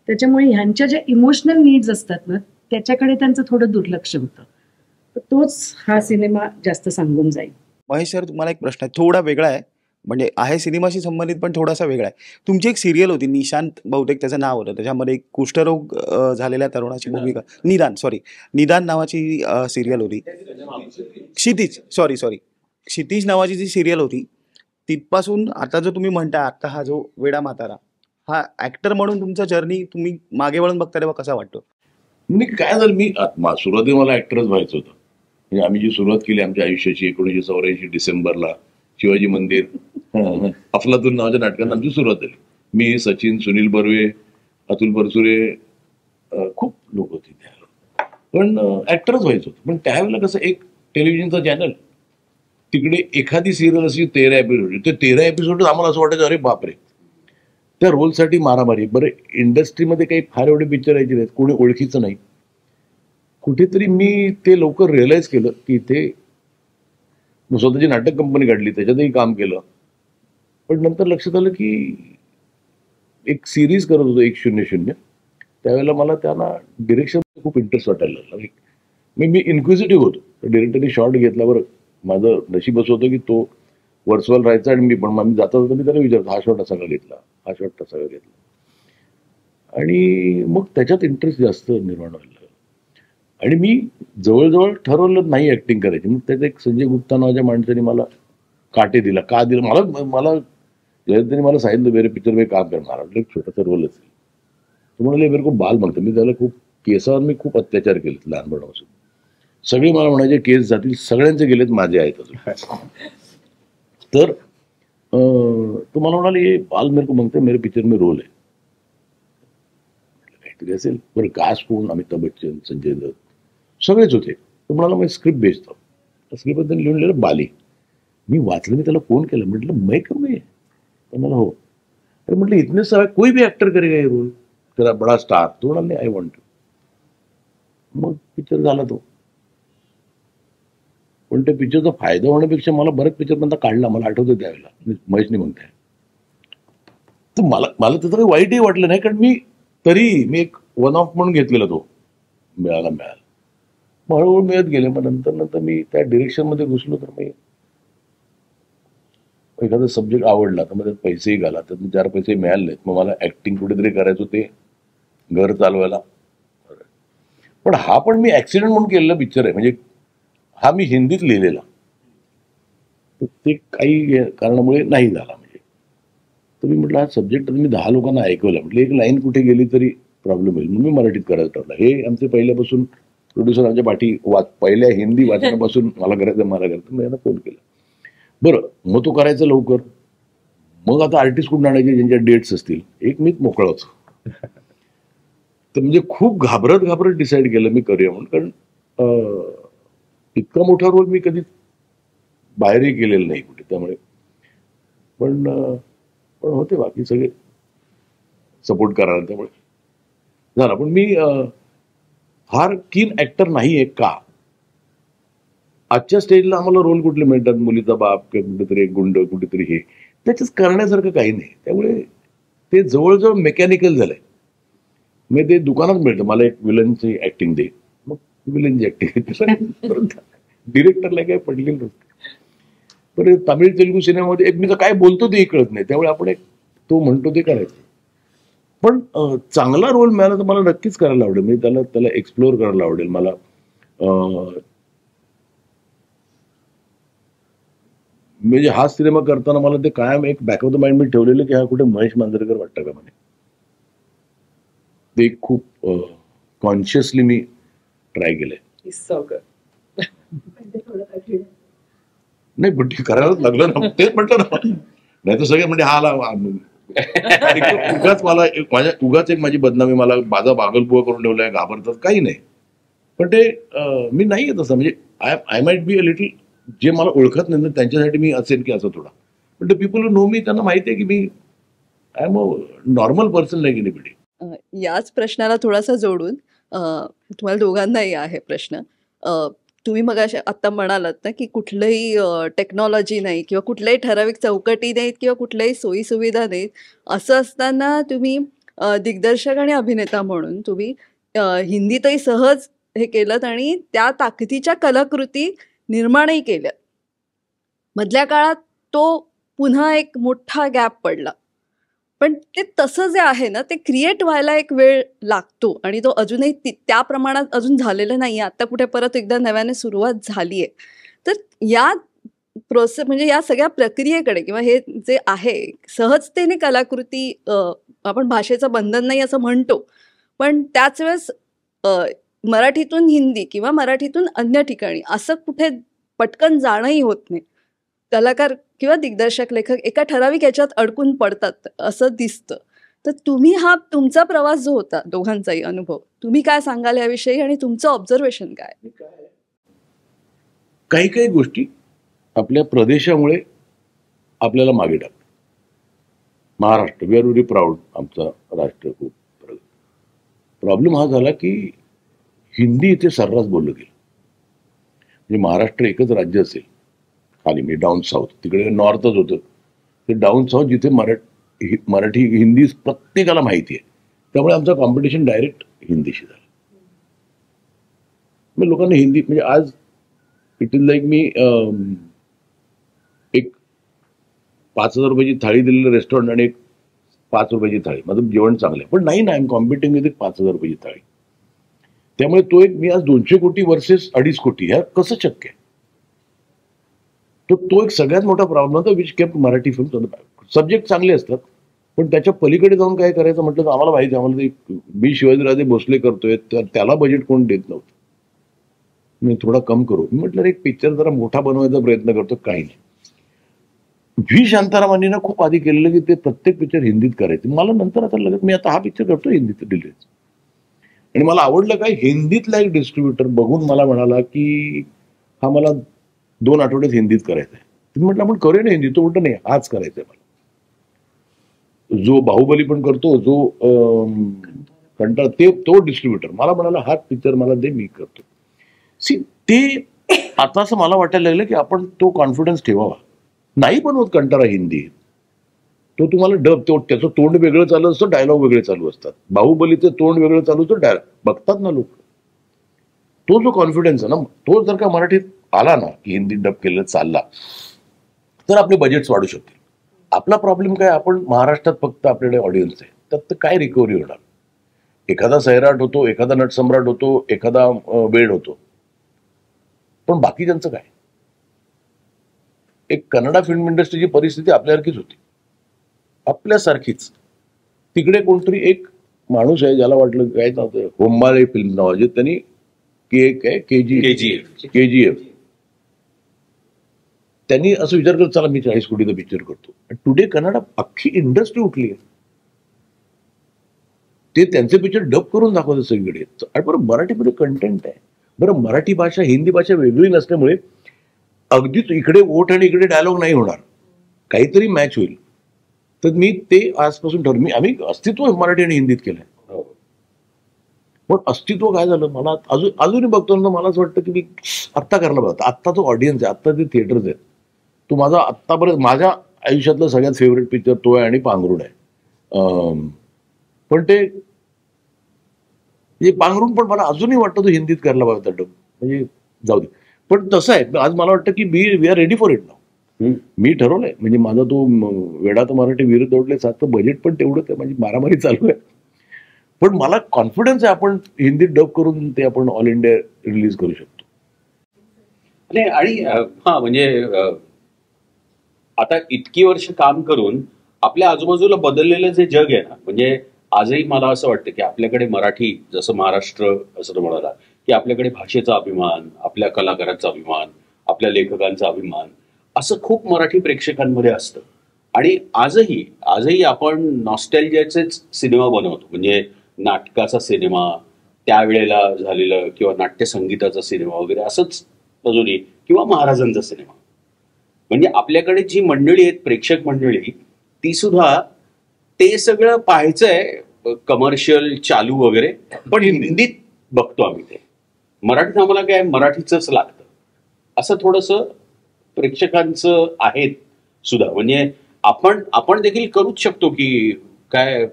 Speaker 4: त्याच्यामुळे ह्यांच्या ज्या इमोशनल नीड्स असतात ना, त्याच्याकडे त्यांचं थोडं दुर्लक्ष होतं. तर तोच हा सिनेमा जास्त सांगून जाईल.
Speaker 6: महेश सर, तुम्हाला एक प्रश्न आहे, थोडा वेगळा आहे, म्हणजे आहे सिनेमाशी संबंधित पण थोडासा वेगळा आहे. तुमची एक सिरियल होती निशांत, बहुतेक त्याचं नाव होतं, त्याच्यामध्ये एक कुष्ठरोग झालेल्या तरुणाची भूमिका, निदान नावाची सिरियल होती. क्षितिज नावाची जी सिरियल होती, तिथपासून आता जो तुम्ही म्हणता आता हा जो वेडा म्हातारा, हा ऍक्टर म्हणून तुमचा जर्नी तुम्ही मागे वळून बघता तेव्हा कसा वाटतो?
Speaker 1: मी काय झालं, मी सुरुवातीला मला ऍक्टरच व्हायचं होतं. म्हणजे आम्ही जी सुरुवात केली आमच्या आयुष्याची 1984 डिसेंबरला शिवाजी मंदिर अफलातून नावाच्या नाटकात आमची सुरुवात झाली. मी, सचिन, सुनील बर्वे, अतुल परसुरे, खूप लोक होती त्यावेळेला. पण ऍक्टरच व्हायचं होतं. पण त्यावेळेला कसं एक टेलिव्हिजनचा चॅनल, तिकडे एखादी सिरियल अशी 13 एपिसोड, ते 13 एपिसोड आम्हाला असं वाटायचं अरे बापरे, त्या रोलसाठी मारामारी. बरं, इंडस्ट्रीमध्ये काही फार एवढे पिक्चर यायचे नाहीत, कोणी ओळखीचं नाही. कुठेतरी मी ते लवकर रिअलाइज केलं की ते स्वतःची नाटक कंपनी काढली, त्याच्यातही काम केलं. पण नंतर लक्षात आलं की एक सिरीज करत होतो 100, त्यावेळेला मला त्यांना डिरेक्शन खूप इंटरेस्ट वाटायला लागला. मी इन्क्विजिटिव्ह होतो. डिरेक्टरने शॉर्ट घेतला, बरं माझं नशीब असं होतं की तो वर्सवाल राहायचा आणि मी पण मी जाता जाता मी त्याला विचारतो, हा शॉट असा का घेतला, हा शॉट तसा का घेतला. आणि मग त्याच्यात इंटरेस्ट जास्त निर्माण व्हायला. आणि मी जवळजवळ ठरवलं नाही ऍक्टिंग करायची. मग त्यात एक संजय गुप्ता नावाच्या माणसाने मला काटे दिला. का दिला मला त्यांनी मला सांगितलं, वेरे पिक्चर में काम करणार, एक छोटासा रोल असेल. तो म्हणाले मेरे को बाल म्हणतो. मी त्याला खूप केसावर मी खूप अत्याचार केले लहानपणापासून. सगळे मला म्हणायचे केस जातील, सगळ्यांचे गेलेत, माझे आहेत अजून. तर तो मला म्हणाले बाल मेरे को मांगते, मेरे पिक्चर में रोल आहे. काहीतरी असेल. बरं, कास्ट कोण, अमिताभ बच्चन, संजय दत्त सगळेच होते. तो म्हणाला मी स्क्रिप्ट भेजतो. स्क्रिप्ट त्यांनी लिहून लिहिलं बाली. मी वाचलं, मी त्याला फोन केला, म्हटलं मैं करू ये. तर मला हो. अरे म्हटलं इतने सारे कोई भी ऍक्टर करेगा ये रोल, तेरा बडा स्टार. तो म्हणाला नाही, आय वॉन्ट टू. मग पिक्चर झाला तो. पण त्या पिक्चरचा फायदा होण्यापेक्षा मला बरेच पिक्चर काढला. मला आठवतं त्यावेळेला महेशने म्हणताय. तर मला त्याचं काही वाईटही वाटलं नाही, कारण मी एक वन ऑफ म्हणून घेतलेला तो. मिळाला. मग हळूहळू मिळत गेले. मग नंतर मी त्या डिरेक्शनमध्ये घुसलो. तर मी एखादा सब्जेक्ट आवडला तर मग त्यात पैसेही घाला, त्यात 4 पैसे मिळाले नाहीत. मग मला ऍक्टिंग कुठेतरी करायचं, ते घर चालवायला. पण हा पण मी ऍक्सिडेंट म्हणून केलेला पिक्चर आहे. म्हणजे हा मी हिंदीत लिहिलेला, तर ते काही कारणामुळे नाही झाला. म्हणजे तर मी म्हटलं हा सब्जेक्ट मी 10 लोकांना ऐकवला, म्हटलं एक लाईन कुठे गेली तरी प्रॉब्लेम होईल, म्हणून मी मराठीत करायला ठरवलं. हे आमचे पहिल्यापासून प्रोड्युसर आमच्या पाठी पहिल्या हिंदी वाचनापासून मला करायचं मी यांना फोन केला. बरं मग तो करायचं लवकर, मग आता आर्टिस्ट कुठून आणायचे ज्यांच्या डेट्स असतील, एक मीच मोकळा होतो. तर म्हणजे खूप घाबरत डिसाईड केलं मी करूया म्हणून, कारण इतका मोठा रोल मी कधी बाहेरही केलेलं नाही कुठे, त्यामुळे पण होते बाकी सगळे सपोर्ट करायला, त्यामुळे झाला. पण मी फार कीन ऍक्टर नाहीये का, आजच्या स्टेजला आम्हाला रोल कुठले मिळतात, मुलीचा बाप किंवा कुठेतरी एक गुंड कुठेतरी, हे त्याच्याच करण्यासारखं काही नाही. त्यामुळे ते जवळजवळ मेकॅनिकल झालंय. मग ते दुकानात मिळतं, मला एक विलनची ऍक्टिंग दे, मग विलनची ऍक्टिंग डिरेक्टरला काय पडलेलं नसतं. पण तामिळ तेलुगू सिनेमामध्ये एकमेका काय बोलतो तेही कळत नाही, त्यामुळे आपण एक तो म्हणतो ते करायचं. पण चांगला रोल मिळाला तर मला नक्कीच करायला आवडेल, म्हणजे त्याला एक्सप्लोअर करायला आवडेल मला. म्हणजे हा सिनेमा करताना मला ते कायम एक बॅक ऑफ द माइंड मी ठेवलेलं की हा कुठे महेश मांजरेकर वाटतं का म्हणे. ते खूप कॉन्शियसली मी ट्राय केलंय. नाही पण ते करायलाच लागलं ना, तेच म्हटलं ना. नाही तर सगळे म्हणजे हा उगाच मला उगाच एक माझी बदनामी, मला माझा बागलपुआ करून ठेवलाय, घाबरतात, काही नाही. पण ते मी नाही तसं, म्हणजे I might be a little, जे मला ओळखत नाही ना त्यांच्यासाठी मी असेल की असं थोडा, पण द पीपल नो मी त्यांना माहिती आहे की मी I am a normal person like anybody.
Speaker 12: याच प्रश्नाला थोडासा जोडून तुम्हाला दोघांनाही आहे प्रश्न. तुम्ही मग आता म्हणालात ना की कुठलंही टेक्नॉलॉजी नाही किंवा कुठल्याही ठराविक चौकटी नाहीत किंवा कुठल्याही सोयीसुविधा नाहीत, असं असताना तुम्ही दिग्दर्शक आणि अभिनेता म्हणून तुम्ही हिंदीतही सहज हे केलं आणि त्या ताकदीच्या कलाकृती निर्माणही केल्या. मधल्या काळात तो पुन्हा एक मोठा गॅप पडला, पण ते तसं जे आहे ना ते क्रिएट व्हायला एक वेळ लागतो आणि तो अजूनही त्या प्रमाणात अजून झालेलं नाही आहे. आता कुठे परत एकदा नव्याने सुरुवात झाली आहे. तर या प्रोसेस म्हणजे या सगळ्या प्रक्रियेकडे किंवा हे जे आहे सहजतेने कलाकृती, आपण भाषेचं बंधन नाही असं म्हणतो, पण त्याच वेळेस मराठीतून हिंदी किंवा मराठीतून अन्य ठिकाणी असं कुठे पटकन जाणंही होत नाही. कलाकार किंवा दिग्दर्शक लेखक एका ठराविक याच्यात अडकून पडतात असं दिसतं. तर तुम्ही हा तुमचा प्रवास जो होता, दोघांचाही अनुभव, तुम्ही काय सांगाल याविषयी आणि तुमचं ऑब्झर्वेशन काय?
Speaker 1: काही काही गोष्टी आपल्या प्रदेशामुळे आपल्याला मागे टाकतात. Maharashtra, we are very proud, आमचा राष्ट्र खूप. प्रॉब्लेम हा झाला की हिंदी इथे सर्रास बोललं गेलं. म्हणजे महाराष्ट्र एकच राज्य असेल खाली, म्हणजे डाऊन साऊथ, तिकडे नॉर्थच होतं, ते डाऊन साऊथ जिथे मराठी हिंदी प्रत्येकाला माहिती आहे, त्यामुळे आमचं कॉम्पिटिशन डायरेक्ट हिंदीशी झालं. मग लोकांना हिंदी म्हणजे आज इट इज लाईक मी एक 5,000 रुपयाची थाळी दिलेलं रेस्टॉरंट आणि एक 5 रुपयाची थाळी, माझं जेवण चांगलं आहे, पण नाही ना, आय एम कॉम्पिटिंग विथ एक 5,000 रुपयाची थाळी. त्यामुळे तो एक मी आज 200 कोटी वर्सेस 2.5 कोटी, ह्या कसं शक्य आहे? तो एक सगळ्यात मोठा प्रॉब्लेम होता which kept Marathi film. Subject चांगले असतात, पण त्याच्या पलीकडे जाऊन काय करायचं म्हटलं तर आम्हाला माहिती आहे, आम्हाला ते मी शिवाजीराजे भोसले करतोय, त्याला बजेट कोण देत नव्हतं. मी थोडा कम करू म्हटलं, एक पिक्चर जरा मोठा बनवायचा प्रयत्न करतो, काही नाही. व्ही शांतारामांनी ना खूप आधी केलेलं की ते प्रत्येक पिक्चर हिंदीत करायचे. मला नंतर आता लगेच मी आता हा पिक्चर करतो हिंदीत डिलीट, आणि मला आवडलं काय, हिंदीतला एक डिस्ट्रीब्युटर बघून मला म्हणाला की हा मला 2 आठवड्यात हिंदीत करायचं आहे. तुम्ही म्हटलं आपण करूया ना हिंदी, तो म्हटलं नाही हाच करायचा आहे मला. जो बाहुबली पण करतो, जो कंटाळ, तो डिस्ट्रीब्युटर मला म्हणाला हाच पिक्चर मला दे, मी करतो. सी ते आता असं मला वाटायला लागलं की आपण तो कॉन्फिडन्स ठेवावा. नाही पण होत कंटाळा हिंदी, तो तुम्हाला डब, त्याचं तोंड वेगळं चालू असतं, डायलॉग वेगळे चालू असतात. बाहुबलीचं तोंड वेगळं चालू असतं, डायलॉग बघतात ना लोक. तो जो कॉन्फिडन्स आहे ना, तो जर का मराठीत आला ना, की हिंदी डब केलेलं चालला, तर आपले बजेट्स वाढू शकतील. आपला प्रॉब्लेम काय, आपण महाराष्ट्रात फक्त आपल्याकडे ऑडियन्स आहे, त्यात काय रिकव्हरी होणार? एखादा सैराट होतो, एखादा नटसम्राट होतो, एखादा वेड होतो, पण बाकीच्यांचं काय? एक कन्नडा फिल्म इंडस्ट्रीची परिस्थिती आपल्यासारखीच होती. आपल्यासारखीच. तिकडे कोणतरी एक माणूस आहे ज्याला वाटलं काय नव्हतं, होंबाळे फिल्म नावाचे, त्यांनी KGF त्यांनी असं विचार करत चला मी 40 कोटीचा पिक्चर करतो. टुडे कन्नडा अख्खी इंडस्ट्री उठली आहे. ते त्यांचे पिक्चर डब करून दाखवतात सगळीकडे. आणि बरं मराठीमध्ये कंटेंट आहे. बरं मराठी भाषा हिंदी भाषा वेगळी नसल्यामुळे अगदीच इकडे ओठ आणि इकडे डायलॉग नाही होणार, काहीतरी मॅच होईल. तर मी ते आजपासून ठरवलं. आम्ही अस्तित्व मराठी आणि हिंदीत केलंय. पण अस्तित्व काय झालं मला अजूनही बघतो ना, मला असं वाटतं की मी आत्ता करायला पाहिजे. आत्ता जो ऑडियन्स आहे, आत्ता जे थिएटर्स आहेत, तो माझा आत्तापर्यंत माझ्या आयुष्यातला सगळ्यात फेवरेट पिक्चर तो आहे आणि पांघरुण आहे. पण ते म्हणजे पांघरुण पण मला अजूनही वाटतं तो हिंदीत करायला पाहिजे डब. म्हणजे जाऊ दे. पण तसं आहे आज मला वाटतं की we are ready for it now. मी ठरवलंय म्हणजे माझा तो वेडा तो मराठी विरुद्ध ओढले 7 बजेट पण तेवढंच आहे, माझी मारामारी चालू आहे. पण मला कॉन्फिडन्स आहे आपण हिंदीत डब करून ते आपण ऑल इंडिया रिलीज करू शकतो.
Speaker 2: आणि हा म्हणजे आता इतकी वर्ष काम करून आपल्या आजूबाजूला बदललेलं जे जग आहे ना, म्हणजे आजही मला असं वाटतं की आपल्याकडे मराठी, जसं महाराष्ट्र असं म्हणाला की आपल्याकडे भाषेचा अभिमान, आपल्या कलाकारांचा अभिमान, आपल्या लेखकांचा अभिमान, असं खूप मराठी प्रेक्षकांमध्ये असतं. आणि आजही आपण नॉस्टॅल्जियाचेच सिनेमा बनवतो. म्हणजे नाटकाचा सिनेमा त्यावेळेला झालेलं किंवा नाट्यसंगीताचा सिनेमा वगैरे असंच अजूनही, किंवा महाराजांचा सिनेमा. म्हणजे आपल्याकडे जी मंडळी आहेत, प्रेक्षक मंडळी, ती सुद्धा ते सगळं पाहायचंय कमर्शियल चालू वगैरे, पण हिंदीत बघतो आम्ही ते. मराठीत आम्हाला काय मराठीच लागतं असं थोडंसं प्रेक्षकांचं आहेत सुद्धा. म्हणजे आपण देखील करूच शकतो की काय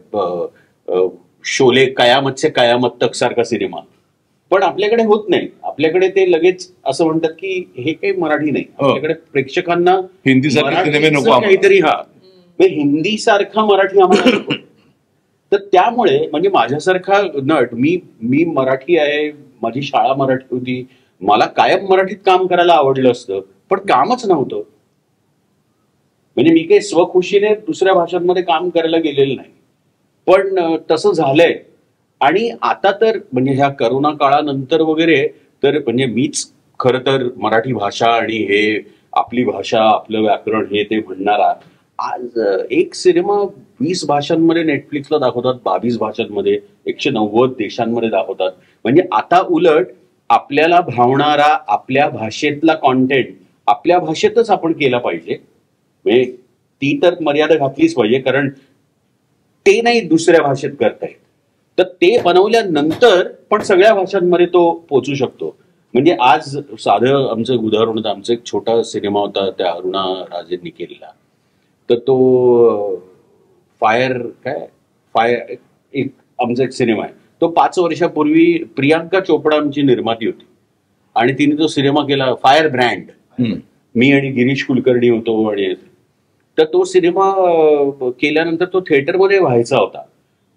Speaker 2: शोले कयामत से कयामत तक सारखा सिनेमा, पण आपल्याकडे होत नाही. आपल्याकडे ते लगेच असं म्हणतात की हे काही मराठी नाही. आपल्याकडे प्रेक्षकांना
Speaker 1: हिंदी नको
Speaker 2: काहीतरी, हिंदी सारखा मराठी आम्हाला नको. तर त्यामुळे म्हणजे माझ्यासारखा नट, मी मराठी आहे, माझी शाळा मराठी होती, मला कायम मराठीत काम करायला आवडलं असतं, पण कामच नव्हतं. म्हणजे मी काही स्वखुशीने दुसऱ्या भाषांमध्ये काम करायला गेलेलं नाही, पण तसं झालंय. आणि आता तर म्हणजे ह्या करोना काळानंतर वगैरे तर म्हणजे मीच खरं तर मराठी भाषा आणि हे आपली भाषा, आपलं व्याकरण हे ते म्हणणारा. आज एक सिनेमा 20 भाषांमध्ये नेटफ्लिक्सला दाखवतात, 22 भाषांमध्ये, 190 देशांमध्ये दाखवतात. म्हणजे आता उलट आपल्याला भावणारा आपल्या भाषेतला कॉन्टेंट आपल्या भाषेतच आपण केला पाहिजे. म्हणजे ती तर मर्यादा घातलीच पाहिजे, कारण ते नाही दुसऱ्या भाषेत करतायत. तर ते बनवल्यानंतर पण सगळ्या भाषांमध्ये तो पोचू शकतो. म्हणजे आज साधं आमचं उदाहरण होतं, आमचा एक छोटा सिनेमा होता त्या अरुणा राजेंनी केलेला. तर तो फायर एक आमचा एक सिनेमा आहे. तो 5 वर्षापूर्वी प्रियांका चोपडा आमची निर्माती होती आणि तिने तो सिनेमा केला, फायर ब्रँड. मी आणि गिरीश कुलकर्णी होतो. आणि तर तो सिनेमा केल्यानंतर तो थिएटरमध्ये व्हायचा होता.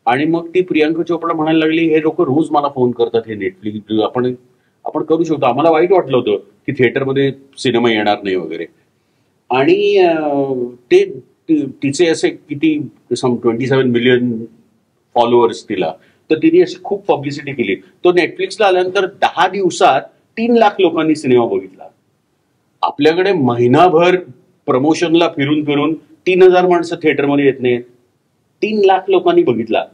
Speaker 2: आणि मग ती प्रियांका चोपडा म्हणायला लागली, हे लोक रोज मला फोन करतात, हे नेटफ्लिक्स आपण करू शकतो. आम्हाला वाईट वाटलं होतं की थिएटरमध्ये सिनेमा येणार नाही वगैरे. आणि ते तिचे असे किती 27 मिलियन फॉलोअर्स तिला, तर तिने अशी खूप पब्लिसिटी केली. तो नेटफ्लिक्सला आल्यानंतर 10 दिवसात 3 लाख लोकांनी सिनेमा बघितला. आपल्याकडे महिनाभर प्रमोशनला फिरून 3000 माणसं थिएटरमध्ये येत नाहीत, 3 लाख लोकांनी बघितला.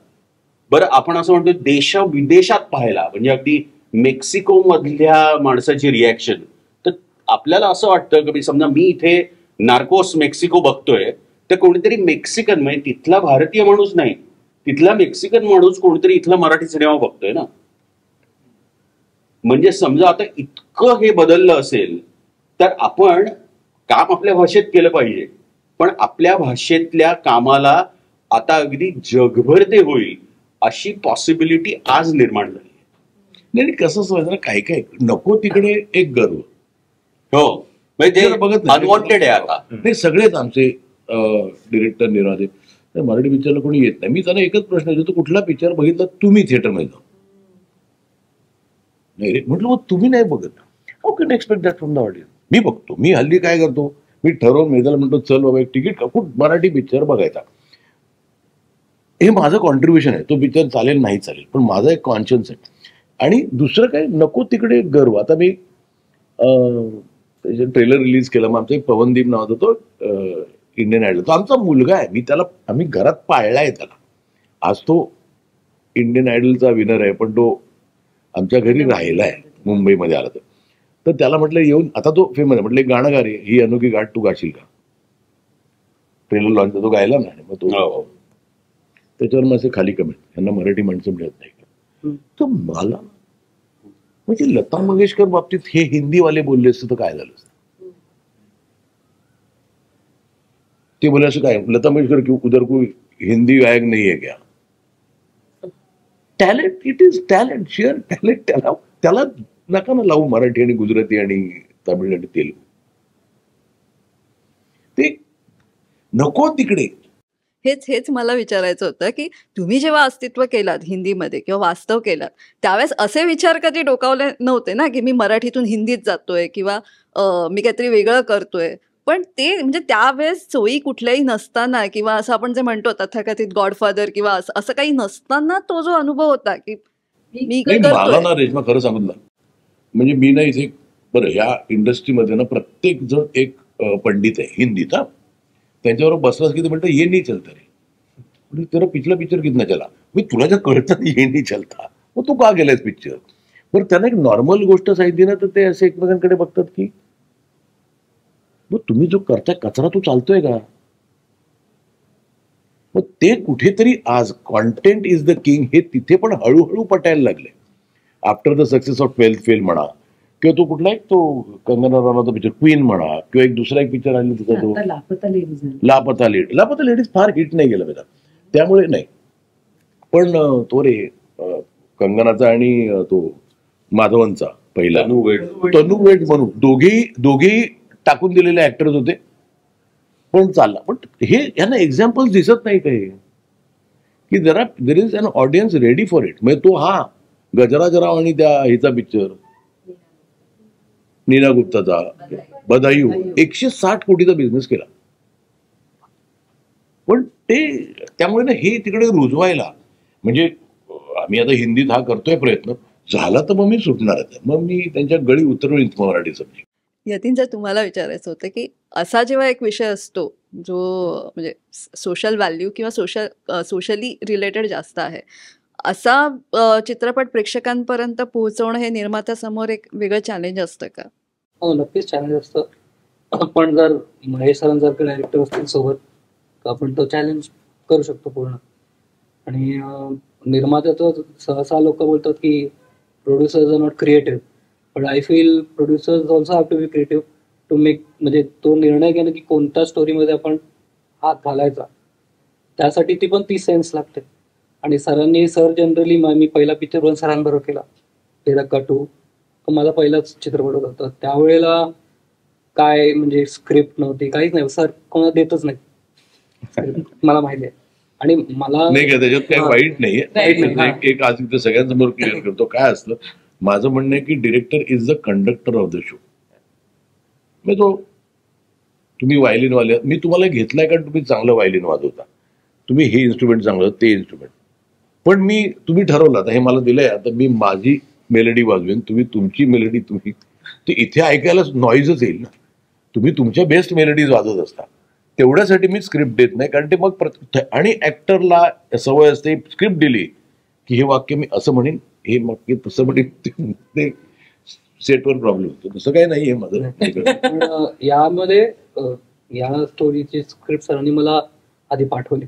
Speaker 2: बरं, आपण असं म्हणतो देशाविदेशात पाहायला, म्हणजे अगदी मेक्सिको मधल्या माणसाची रिॲक्शन. तर आपल्याला असं वाटतं की समजा मी इथे नार्कोस मेक्सिको बघतोय, तर कोणीतरी मेक्सिकन, म्हणजे तिथला भारतीय माणूस नाही, तिथला मेक्सिकन माणूस कोणीतरी इथला मराठी सिनेमा बघतोय ना. म्हणजे समजा आता इतकं हे बदललं असेल, तर आपण काम आपल्या भाषेत केलं पाहिजे, पण आपल्या भाषेतल्या कामाला आता अगदी जगभर ते होईल अशी पॉसिबिलिटी आज निर्माण झाली.
Speaker 1: नाही, कसं व्हायचं ना, काय काय नको तिकडे एक गर्व.
Speaker 2: हो, म्हणजे बघत अनवॉन्टेड आहे आता.
Speaker 1: नाही, सगळेच आमचे डिरेक्टर, निर्माते मराठी पिक्चरला कोणी येत नाही. मी त्यांना एकच प्रश्न विचारतो, कुठला पिक्चर बघितला तुम्ही थिएटरमध्ये जाऊ? नाही रे म्हटलं, मग तुम्ही नाही बघत, how can expect that from the audience? मी बघतो. मी हल्ली काय करतो, मी ठरवून मेदाला म्हणतो, चल बाबा एक तिकीट कुठ मराठी पिक्चर बघायचा. हे माझं कॉन्ट्रीब्युशन आहे. तो पिक्चर चालेल नाही चालेल, पण माझा एक कॉन्शियन्स आहे. आणि दुसरं काय, नको तिकडे गर्व. आता मी ट्रेलर रिलीज केलं, मग आमचा एक पवनदीप नावाचा तो इंडियन आयडल, तो आमचा मुलगा आहे. मी त्याला, आम्ही घरात पाळलाय त्याला. आज तो इंडियन आयडलचा विनर आहे, पण तो आमच्या घरी राहिलाय मुंबईमध्ये आला तर त्याला म्हटलं येऊन, आता तो फेमस आहे, म्हटलं एक गाणं गा रे, ही अनोखी गाठ तू गाशील का. ट्रेलर लॉन्च तो गायला ना, मग तो त्याच्यावर मग असे खाली कमेंट, यांना मराठी माणसं मिळत नाही का. तर मला म्हणजे लता मंगेशकर बाबतीत हे हिंदीवाले बोलले असते तर काय झालं असतं. ते बोले असं काय, लता मंगेशकर की उधर कोई हिंदी गायक नाही आहे क्या. Talent, it is talent, share talent. त्याला नका ना लावू मराठी आणि गुजराती आणि तामिळ आणि तेलुगू. ते नको तिकडे.
Speaker 12: हेच मला विचारायचं होतं की तुम्ही जेव्हा अस्तित्व केलात हिंदीमध्ये किंवा वास्तव केलात, त्यावेळेस असे विचार कधी डोकावले नव्हते ना की मी मराठीतून हिंदीत जातोय किंवा मी काहीतरी वेगळं करतोय. पण ते म्हणजे त्यावेळेस सोयी कुठल्याही नसताना किंवा असं आपण जे म्हणतो तथाकथित गॉडफादर किंवा असं काही नसताना तो जो अनुभव होता की मी
Speaker 1: मला ना रेश्मा खरं सांगून ना, म्हणजे मी ना इथे बरं ह्या इंडस्ट्रीमध्ये ना प्रत्येक जण एक पंडित आहे हिंदीत. हा, त्यांच्याबरोबर बसलास की ते म्हणतं ये नाही चलता रे, तेरा पिछला पिक्चर कितना चला. मी तुला जर कळतं ये नाही चलता, मग तू का गेलायस पिक्चर. बरं त्यांना एक नॉर्मल गोष्ट सांगितली ना तर ते असे एकमेकांकडे बघतात की मग तुम्ही जो करताय कचरा तो चालतोय का. मग ते कुठेतरी आज कॉन्टेंट इज द किंग हे तिथे पण हळूहळू पटायला लागले. After the success of 12th fail म्हणा, किंवा तो कुठला एक तो कंगना रनौतचा पिक्चर क्वीन म्हणा, किंवा एक दुसरा एक पिक्चर आला तिचा तो लापता लेडीज फार हिट नाही गेला बेटा, त्यामुळे नाही. पण तो रे कंगनाचा आणि तो माधवनचा पहिला तनू वेट म्हणून दोघेही टाकून दिलेले ऍक्टर्स होते, पण चालला. पण हे यांना एक्झाम्पल्स दिसत नाही काही की जरा there is an audience ready for it. म्हणजे तो हा गजराजराव आणि त्या हिचा पिक्चर नीना गुप्ताचा बदायूं 160 कोटीचा बिझनेस केला. पण ते त्यामुळे ना हे तिकडे रुजवायला, म्हणजे आम्ही आता हिंदीत हा करतोय प्रयत्न, झाला तर मग मी सुटणारच. मग मी त्यांच्या गळी उतरवून मराठी सब्जेक्ट.
Speaker 12: यतीन, जर तुम्हाला विचारायचं होतं की असा जेव्हा एक विषय असतो जो म्हणजे सोशल व्हॅल्यू किंवा सोशली रिलेटेड जास्त आहे, असा चित्रपट प्रेक्षकांपर्यंत पोहोचवणं हे निर्मात्यासमोर एक वेगळं चॅलेंज असतं का?
Speaker 13: हो, नक्कीच चॅलेंज असतं. पण जर महेश सरांसारखे डायरेक्टर असतील सोबत तर आपण तो चॅलेंज करू शकतो पूर्ण. आणि निर्मात्याचं सहसा लोक बोलतात की producers are not creative, but I feel producers also have to be creative to make, म्हणजे तो निर्णय घेणं की कोणत्या स्टोरीमध्ये आपण हात घालायचा, त्यासाठी ती पण ती सेन्स लागते. आणि सर जनरली मी पहिला पिक्चर पण सरांबरोबर केला, तेरा कटू, माझा पहिलाच चित्रपट होता. त्यावेळेला काय म्हणजे स्क्रिप्ट नव्हती, काहीच नाही, सर कोणाला देतच नाही, मला माहिती आहे. आणि मला
Speaker 1: नाही का त्याच्यात काही वाईट नाहीये. एक आज इथे सगळ्यांसमोर क्लिअर करतो. काय असतं माझं म्हणणं आहे की director is the conductor of the show. मी तो तुम्ही व्हायलिन वाले, मी तुम्हाला घेतलाय कारण तुम्ही चांगलं व्हायलिन वाजवता, तुम्ही हे इन्स्ट्रुमेंट चांगलं ते इन्स्ट्रुमेंट, पण तुम्ही ठरवलं आता हे मला दिलंय, आता मी माझी मेलडी वाजवेन, तुम्ही तुमची मेलडी, तुम्ही ते इथे ऐकायला नॉईजच येईल ना. तुम्ही तुमच्या बेस्ट मेलडीज वाजवत असता, तेवढ्यासाठी मी स्क्रिप्ट देत नाही. कारण ते मग आणि ऍक्टरला सवय असते स्क्रिप्ट दिली की हे वाक्य मी असं म्हणेन, हे वाक्य तसं म्हणेन, ते सेटवर प्रॉब्लेम होतो. तसं काही नाही आहे माझं.
Speaker 13: यामध्ये या स्टोरीची स्क्रिप्ट सरांनी मला आधी पाठवली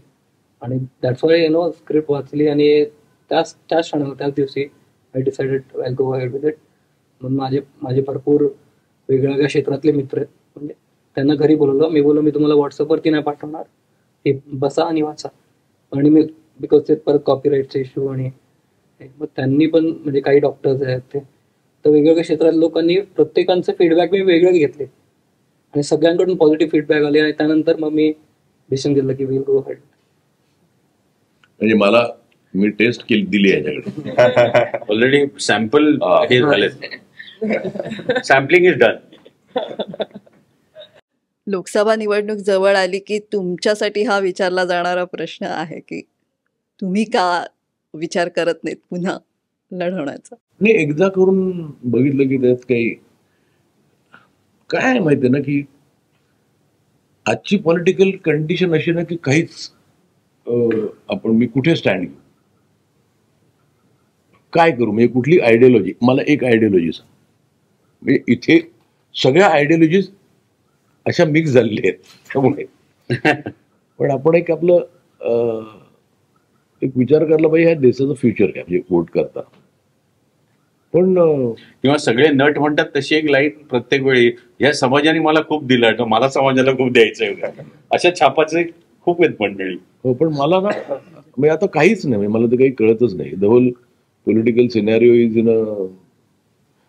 Speaker 13: आणि दॅट्स वाय स्क्रिप्ट वाचली आणि त्याच क्षणाला त्याच दिवशी I decided I go ahead with it. म्हणून माझे भरपूर वेगवेगळ्या क्षेत्रातले मित्र आहेत, म्हणजे त्यांना घरी बोलवलं. मी तुम्हाला व्हॉट्सअपवरती नाही पाठवणार, हे बसा आणि वाचा. आणि मी बिकॉज ते परत कॉपीराईटचा इश्यू आणि मग त्यांनी पण म्हणजे काही डॉक्टर्स आहेत ते तर वेगवेगळ्या क्षेत्रातल्या लोकांनी प्रत्येकांचे फीडबॅक मी वेगळे घेतले आणि सगळ्यांकडून पॉझिटिव्ह फीडबॅक आले आणि त्यानंतर मग मी डिसिजन घेतलं की विल गो अहेड.
Speaker 1: म्हणजे मी टेस्ट केली दिली याच्याकडे
Speaker 2: ऑलरेडी सॅम्पल हे झाले, सॅम्पलिंग इज डन.
Speaker 12: लोकसभा निवडणूक जवळ आली की तुमच्यासाठी हा विचारला जाणारा प्रश्न आहे की तुम्ही का विचार करत नाहीत पुन्हा लढवण्याचा?
Speaker 1: नाही, एकदा करून बघितलं की त्यात काही काय आहे माहितीये ना, की आजची पॉलिटिकल कंडिशन अशी ना की काहीच आपण मी कुठे स्टँड घेऊ, काय करू, म्हणजे कुठली आयडियोलॉजी, मला एक आयडियोलॉजी सांग. म्हणजे इथे सगळ्या आयडियोलॉजीज अशा मिक्स झालेल्या आहेत. त्यामुळे पण आपण एक आपलं एक विचार करायला पाहिजे, ह्या देशाचं फ्युचर काय, म्हणजे वोट करता. पण
Speaker 2: किंवा सगळे नट म्हणतात तशी एक लाईन प्रत्येक वेळी, ह्या समाजाने मला खूप दिलं तर मला समाजाला खूप द्यायचंय, अशा छापाचे खूप आहेत मंडळी.
Speaker 1: हो, पण मला ना म्हणजे आता काहीच नाही, मला तर काही कळतच नाही. The whole political scenario is in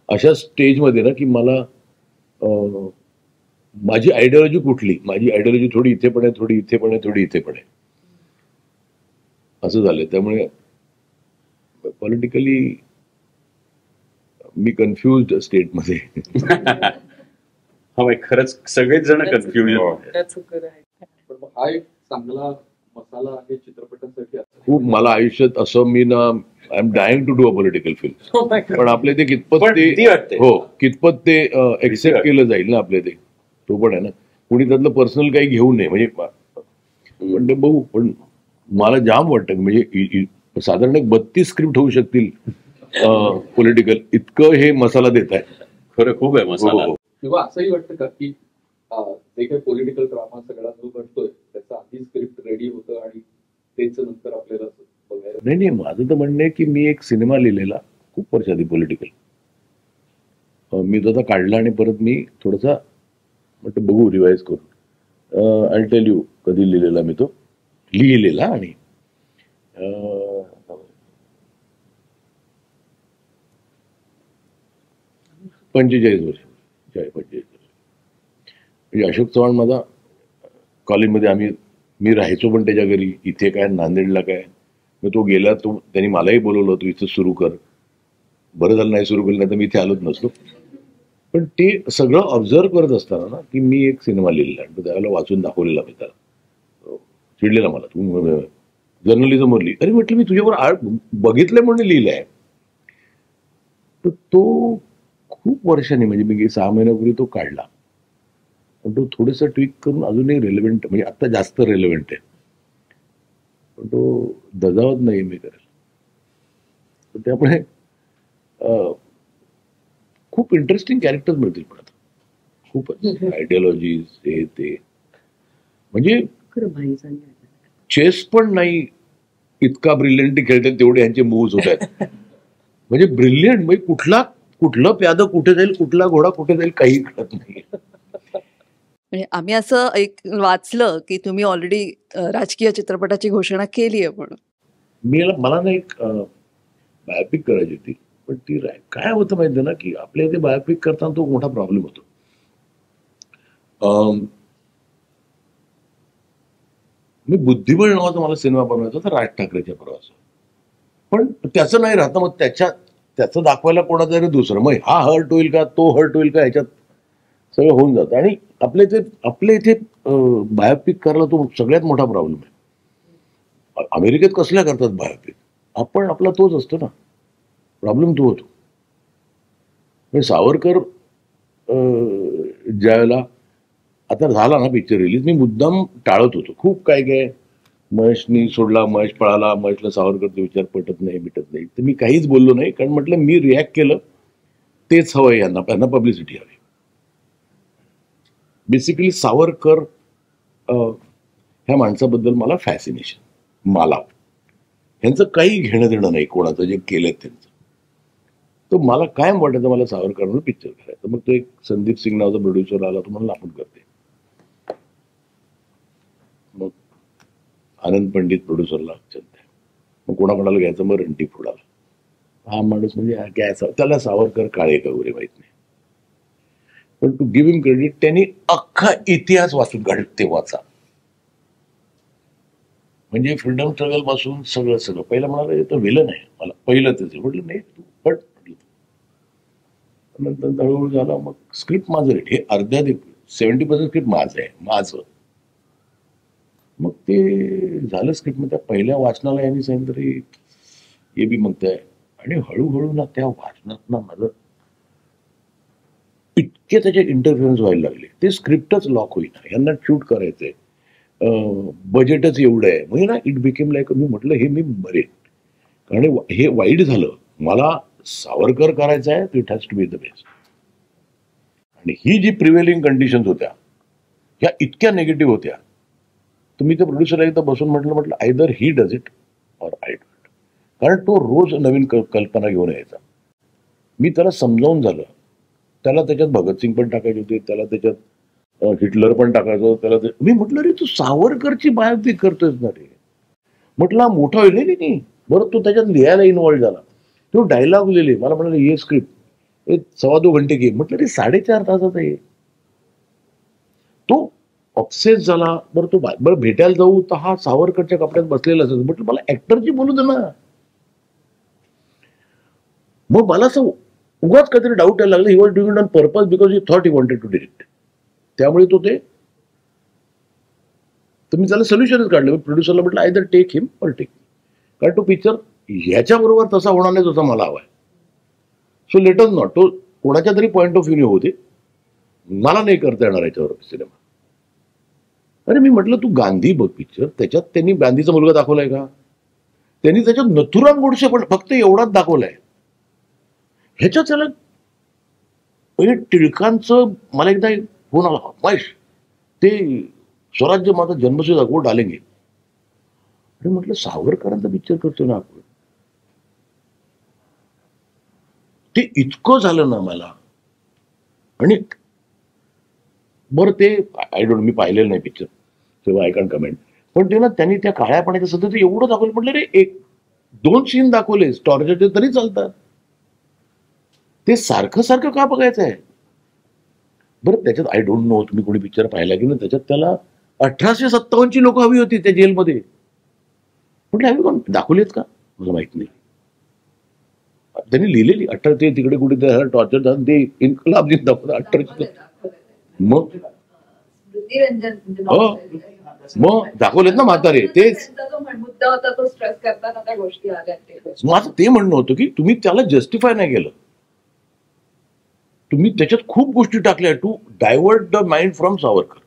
Speaker 1: अशा स्टेजमध्ये ना की मला माझी आयडियोलॉजी कुठली, माझी आयडियोलॉजी थोडी इथे पण आहे, थोडी इथे पण आहे, थोडी इथे पण आहे, असं झालंय. त्यामुळे पॉलिटिकली मी कन्फ्युज्ड स्टेटमध्ये.
Speaker 2: हा, खरंच सगळेच जण कन्फ्युज.
Speaker 9: पण हा एक चांगला मसाला आहे चित्रपटासाठी.
Speaker 1: खूप मला आयुष्यात असं मी ना I am dying to do a political film, पण आपले ते कितपत ते हो कितपत ते एक्सेप्ट केलं जाईल ना आपले ते, तो पण आहे ना. कुणी त्यातलं पर्सनल काही घेऊ नये म्हणजे, पण ते बघू. पण मला जाम वाटतं म्हणजे साधारण एक 32 स्क्रिप्ट होऊ शकतील पॉलिटिकल, इतकं हे मसाला देत आहे.
Speaker 2: खरं खूप आहे मसाला.
Speaker 9: किंवा असंही वाटतं का की जे काही पॉलिटिकल ड्रामा सगळा जो घडतोय त्याचा आधी स्क्रिप्ट रेडी होतं आणि तेच नंतर आपल्याला बघायला?
Speaker 1: नाही, माझं तर म्हणणं आहे की मी एक सिनेमा लिहिलेला खूप वर्ष आधी पॉलिटिकल, मी तो आता काढला आणि परत मी थोडासा म्हटलं बघू रिवाइज करून. आय टेल यू कधी लिहिलेला मी तो, लिहिलेला आणि 45 वर्ष, 45 वर्ष. म्हणजे अशोक चव्हाण माझा कॉलेजमध्ये मी राहायचो पण त्याच्या घरी, इथे काय नांदेडला काय. मग तो गेला, त्यांनी मलाही बोलवलं, तू इथं सुरू कर. बरं झालं नाही सुरू केलं, नाही तर मी इथे आलोच नसतो. पण ते सगळं ऑब्झर्व करत असताना ना की मी एक सिनेमा लिहिलेला आणि त्यावेळेला वाचून दाखवलेला मी त्याला. चिडलेला मला, तू जर्नलिझमवर लिहि. अरे म्हटलं मी तुझ्यावर बघितलंय म्हणून लिहिलंय. तर तो खूप वर्षांनी म्हणजे मी 6 महिन्यापूर्वी तो काढला, पण तो थोडंसं ट्विक करून अजूनही रेलेव्हंट, म्हणजे आता जास्त रेलेव्हंट आहे, पण तो दजावत नाही मी करेल. तर त्यामुळे खूप इंटरेस्टिंग कॅरेक्टर्स मिळतील. पण आता खूप आयडियोलॉजीज हे ते, म्हणजे चेस पण नाही इतका ब्रिलियंटली खेळतात तेवढे यांचे मूव्ज होत आहेत. म्हणजे ब्रिलियंट, म्हणजे कुठलं प्यादं कुठे जाईल, कुठला घोडा कुठे जाईल काही कळत नाही.
Speaker 12: म्हणजे आम्ही असं एक वाचलं की तुम्ही ऑलरेडी राजकीय चित्रपटाची घोषणा केली आहे. पण
Speaker 1: मला ना एक बायोपिक करायची होती, पण ती काय होतं माहिती ना की आपल्या इथे बायोपिक करताना तो मोठा प्रॉब्लेम होतो. मी बुद्धिबळ नावाचा मला सिनेमा बनवायचा होता राज ठाकरेच्या प्रवास, पण त्याचं नाही राहतं. मग त्याचं दाखवायला कोणाचं तरी दुसरं, मग हा हर्ट होईल का, तो हर्ट होईल का, ह्याच्यात सगळं होऊन जातं. आणि आपल्या इथे बायोपिक करायला तो सगळ्यात मोठा प्रॉब्लेम आहे. अमेरिकेत कसल्या करतात बायोपिक, आपण आपला तोच असतो ना, प्रॉब्लेम तो होतो. म्हणजे सावरकर ज्यावेळेला आता झाला ना पिक्चर रिलीज, मी मुद्दाम टाळत होतो. खूप काय महेशनी सोडला, महेश पळाला, महेशला सावरकरचा विचार पटत नाही, तर मी काहीच बोललो नाही, कारण म्हटलं मी रिॲक्ट केलं तेच हवं यांना पब्लिसिटी हवी. बेसिकली सावरकर ह्या माणसाबद्दल मला फॅसिनेशन, मला ह्यांचं काही घेणं देणं नाही, कोणाचं जे केलं त्यांचं. तो मला कायम वाटायचं मला सावरकरवर पिक्चर करायचं. मग तो एक संदीप सिंग नावाचा प्रोड्युसर आला, तो म्हणला आपण करते. मग आनंद पंडित प्रोड्युसरला चलते, मग कोणाकोणाला घ्यायचं, मग रणटी फोडाला. हा माणूस म्हणजे काय, त्याला सावरकर काळे का वगैरे माहित नाही, पण टू गिव्ह हिम क्रेडिट, त्यांनी अख्खा इतिहास वाचून काढला तेव्हाचा. म्हणजे फ्रीडम स्ट्रगल पासून सगळं पहिलं म्हणाला तर विलन आहे, मला पहिलं त्याच म्हटलं नाही तू पण, नंतर हळूहळू झाला. मग स्क्रिप्ट माझं रेट हे अर्ध्या 70% स्क्रिप्ट माझं आहे, माझं. मग ते झालं स्क्रिप्ट. त्या पहिल्या वाचनाला यांनी सांगितलं तरी हे बी म्हणताय. आणि हळूहळू ना त्या वाचनात ना माझं इतके त्याचे इंटरफिअरन्स व्हायला लागले. ते स्क्रिप्टच लॉक होईना, यांना शूट करायचंय, बजेटच एवढं आहे. म्हणजे ना इट बिकेम लाईक, मी म्हटलं हे मी मरेन, कारण हे वाईट झालं. मला सावरकर करायचं आहे, it has to be the best. आणि ही जी प्रिव्हेलिंग कंडिशन्स होत्या ह्या इतक्या निगेटिव्ह होत्या. तुम्ही त्या प्रोड्युसरला एकदा बसून म्हटलं either he does it or I do it. कारण तो रोज नवीन कल्पना घेऊन यायचा. मी त्याला समजावून झालं. त्याला त्याच्यात भगतसिंग पण टाकायचे होते, त्याला त्याच्यात हिटलर पण टाकायचं. त्याला मी म्हटलं रे तू सावरकरची बायोपिक करतोयस ना रे. म्हटलं मोठा होईल नाही. बरं तो त्याच्यात लिहायला इन्व्हॉल्व झाला. तो डायलॉग लिहिले. मला म्हणाले ये स्क्रिप्ट 1.25 घंटे घे. म्हटलं रे 4.5 तासाचा आहे. तो ऑब्सेस झाला. बरं तो बरं भेटायला जाऊ तर हा सावरकरच्या कपड्यात बसलेला असेल. म्हटलं मला ऍक्टरची बोलू दे ना. मग मला असं उगाच काहीतरी डाऊट यायला लागला. He was doing it on purpose because he thought he wanted to direct. त्यामुळे तो ते मी त्याला सोल्युशनच काढलं. प्रोड्युसरला म्हटलं either take him or take. कारण तो पिक्चर ह्याच्याबरोबर तसा होणार नाही जसा मला हवाय. So let us not. तो कोणाच्या तरी पॉईंट ऑफ व्ह्यू होते. मला नाही करता येणार याच्यावर सिनेमा. अरे मी म्हटलं तू गांधी बघ पिक्चर. त्याच्यात त्यांनी गांधीचा मुलगा दाखवलाय का? त्यांनी त्याच्यात नथुराम गोडसे पण फक्त एवढाच दाखवलाय. ह्याच्यात त्याला टिळकांचं मला एकदा फोन आला, महेश ते स्वराज्य माझा जन्मसिद्ध दाखवून डालेंगे. अरे म्हटलं सावरकरांचा पिक्चर करतो ना आपण. ते इतकं झालं ना मला. आणि बरं ते आय डोंट, मी पाहिलेलं नाही पिक्चर तेव्हा आय कॅन कमेंट. पण ते ना त्यांनी त्या काळ्या पाण्याच्या सध्या ते एवढं दाखवलं. म्हटलं रे 1-2 सीन दाखवले टॉर्चरचे तरी चालतात. ते सारखं सारखं का बघायचं आहे? बरं त्याच्यात आय डोंट नो तुम्ही कोणी पिक्चर पाहिला की नाही. त्याच्यात त्याला 1857ची लोक हवी होती त्या जेलमध्ये. म्हटलं हवी कोण दाखवलीत का मला माहित नाही. त्यांनी लिहिलेली 18 ते तिकडे कुठे टॉर्चर झालं ते इन्कलाब दाखवलं 18. मग हो मग दाखवलेत ना म्हातारे. तेच माझं ते म्हणणं होतं की तुम्ही त्याला जस्टिफाय नाही केलं. तुम्ही त्याच्यात खूप गोष्टी टाकल्या to divert the mind from Savarkar.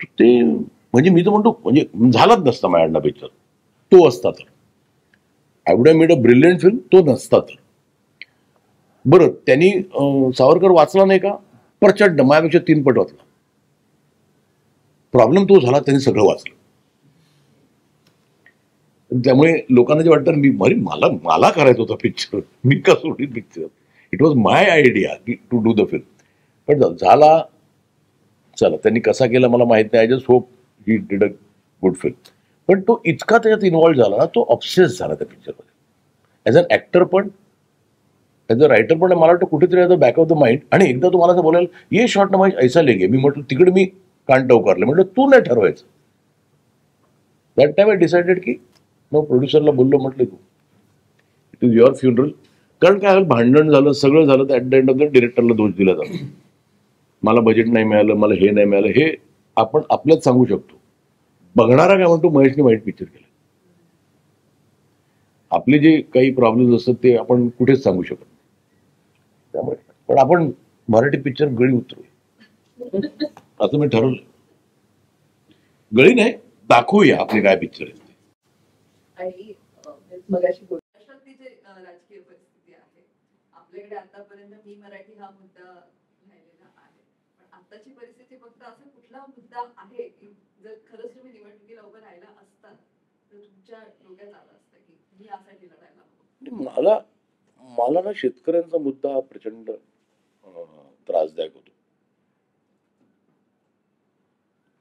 Speaker 1: ते म्हणजे मी तर म्हणतो म्हणजे झालाच नसता माझ्याकडनं पिक्चर तो असता तर. I would have made a brilliant film. तो नसता तर. बरं त्यांनी सावरकर वाचला नाही का? प्रचंड माझ्यापेक्षा 3 पट वाचला. प्रॉब्लेम तो झाला त्यांनी सगळं वाचलं. त्यामुळे लोकांना जे वाटतं मी मला करायचं होतं पिक्चर, मी का सोडीन picture. It was my idea to do the film. पण झाला. चला त्यांनी कसा केला मला माहित नाही. I just hope he did a good film. पण तो इतका त्याच्यात इन्व्हॉल्व्ह झाला ना, तो ऑब्सेस झाला त्या पिक्चरमध्ये. ॲज अन ऍक्टर पण ॲज अ रायटर पण मला वाटतं कुठेतरी as a back of the mind. आणि एकदा तुम्हाला असं बोलायला ये शॉर्ट ना माझी ऐसा लेगे. मी म्हटलं तिकडे मी कान टवकारले. म्हटलं तू नाही ठरवायचं. दॅट टाइम आय डिसाइडेड की मग प्रोड्युसरला बोललो म्हटलं तू इट इज युअर फ्युनरल. कारण काय भांडण झालं सगळं झालं तर at the end of the डिरेक्टरला दोष दिला जातो. मला बजेट नाही मिळालं, मला हे नाही मिळालं. हे आपण आपल्याच सांगू शकतो. बघणारा काय म्हणतो महेशने वाईट पिक्चर केलं. आपले जे काही प्रॉब्लेम्स असतात ते आपण कुठेच सांगू शकत नाही. त्यामुळे पण आपण मराठी पिक्चर गळी उतरू असं मी ठरवलं. गळी नाही दाखवूया आपली काय पिक्चर आहे.
Speaker 11: आणि मगाशी महाराष्ट्रातली जे राजकीय परिस्थिती आहे आपल्याकडे आतापर्यंत मी मराठी हा मुद्दा राहिलेला आहे. पण आताची परिस्थिती फक्त असा कुठला मुद्दा आहे की जर खरंच तुम्ही निवडणुकीला उभं राहिला असता तर तुमच्या डोक्यात आलं असतं की मी यासाठी लढायला हवं.
Speaker 1: मला ना शेतकऱ्यांचा मुद्दा प्रचंड त्रासदायक होतो.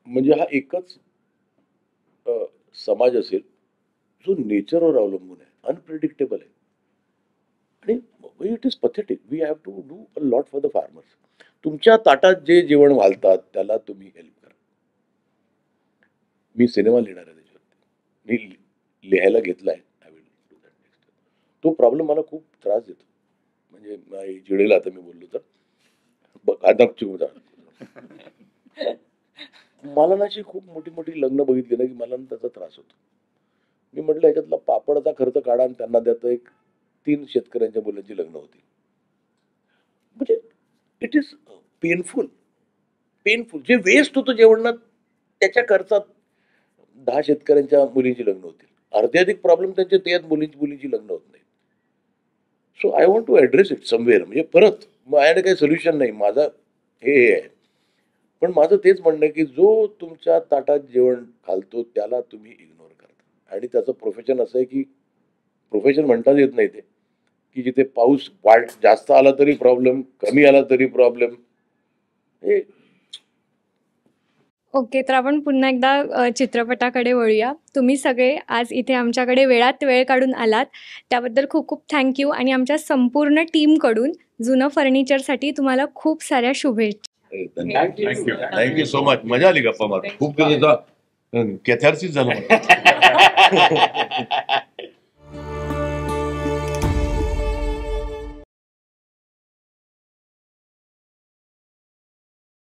Speaker 1: म्हणजे हा एकच समाज असेल जो नेचरवर अवलंबून आहे, अनप्रेडिक्टेबल आहे. आणि it is pathetic. We have to do a lot for the farmers. तुमच्या ताटात जे जेवण घालतात त्याला तुम्ही हेल्प करा. मी सिनेमा लिहिणार आहे त्याच्यावरती. मी लिहायला घेतलाय. I will do that next. तो प्रॉब्लेम मला खूप त्रास देतो. म्हणजे चिडेल आता मी बोललो तर आता मला ना अशी खूप मोठी मोठी लग्न बघितली ना की मला ना त्याचा त्रास होतो. मी म्हटलं याच्यातला पापडचा खर्च काढा आणि त्यांना द्या, तर एक 3 शेतकऱ्यांच्या मुलांची लग्न होती. म्हणजे इट इज पेनफुल. जे वेस्ट होतं जेवण ना, त्याच्या खर्चात 10 शेतकऱ्यांच्या मुलींची लग्न होतील. अर्धे अधिक प्रॉब्लेम त्यांचे ते मुलींची लग्न होत नाही. So I want to address it somewhere. म्हणजे परत माझ्याकडे काही सोल्युशन नाही, माझा हे आहे. पण माझं तेच म्हणणं आहे की जो तुमच्या ताटात जेवण घालतो त्याला तुम्ही इग्नोर करता. आणि त्याचं प्रोफेशन असं आहे की प्रोफेशन म्हणताच येत नाही ते, की जिथे पाऊस जास्त आला तरी प्रॉब्लेम, कमी आला तरी प्रॉब्लेम. हे
Speaker 5: ओके, तर आपण पुन्हा एकदा चित्रपटाकडे वळूया. तुम्ही सगळे आज इथे आमच्याकडे वेळात वेळ काढून आलात, त्याबद्दल खूप खूप थँक्यू. आणि आमच्या संपूर्ण टीमकडून जुनं फर्निचरसाठी तुम्हाला खूप साऱ्या शुभेच्छा.
Speaker 1: Thank you so much. मजा आली गप्पा मारून. खूप दिवसाचा कॅथार्सिस झाला.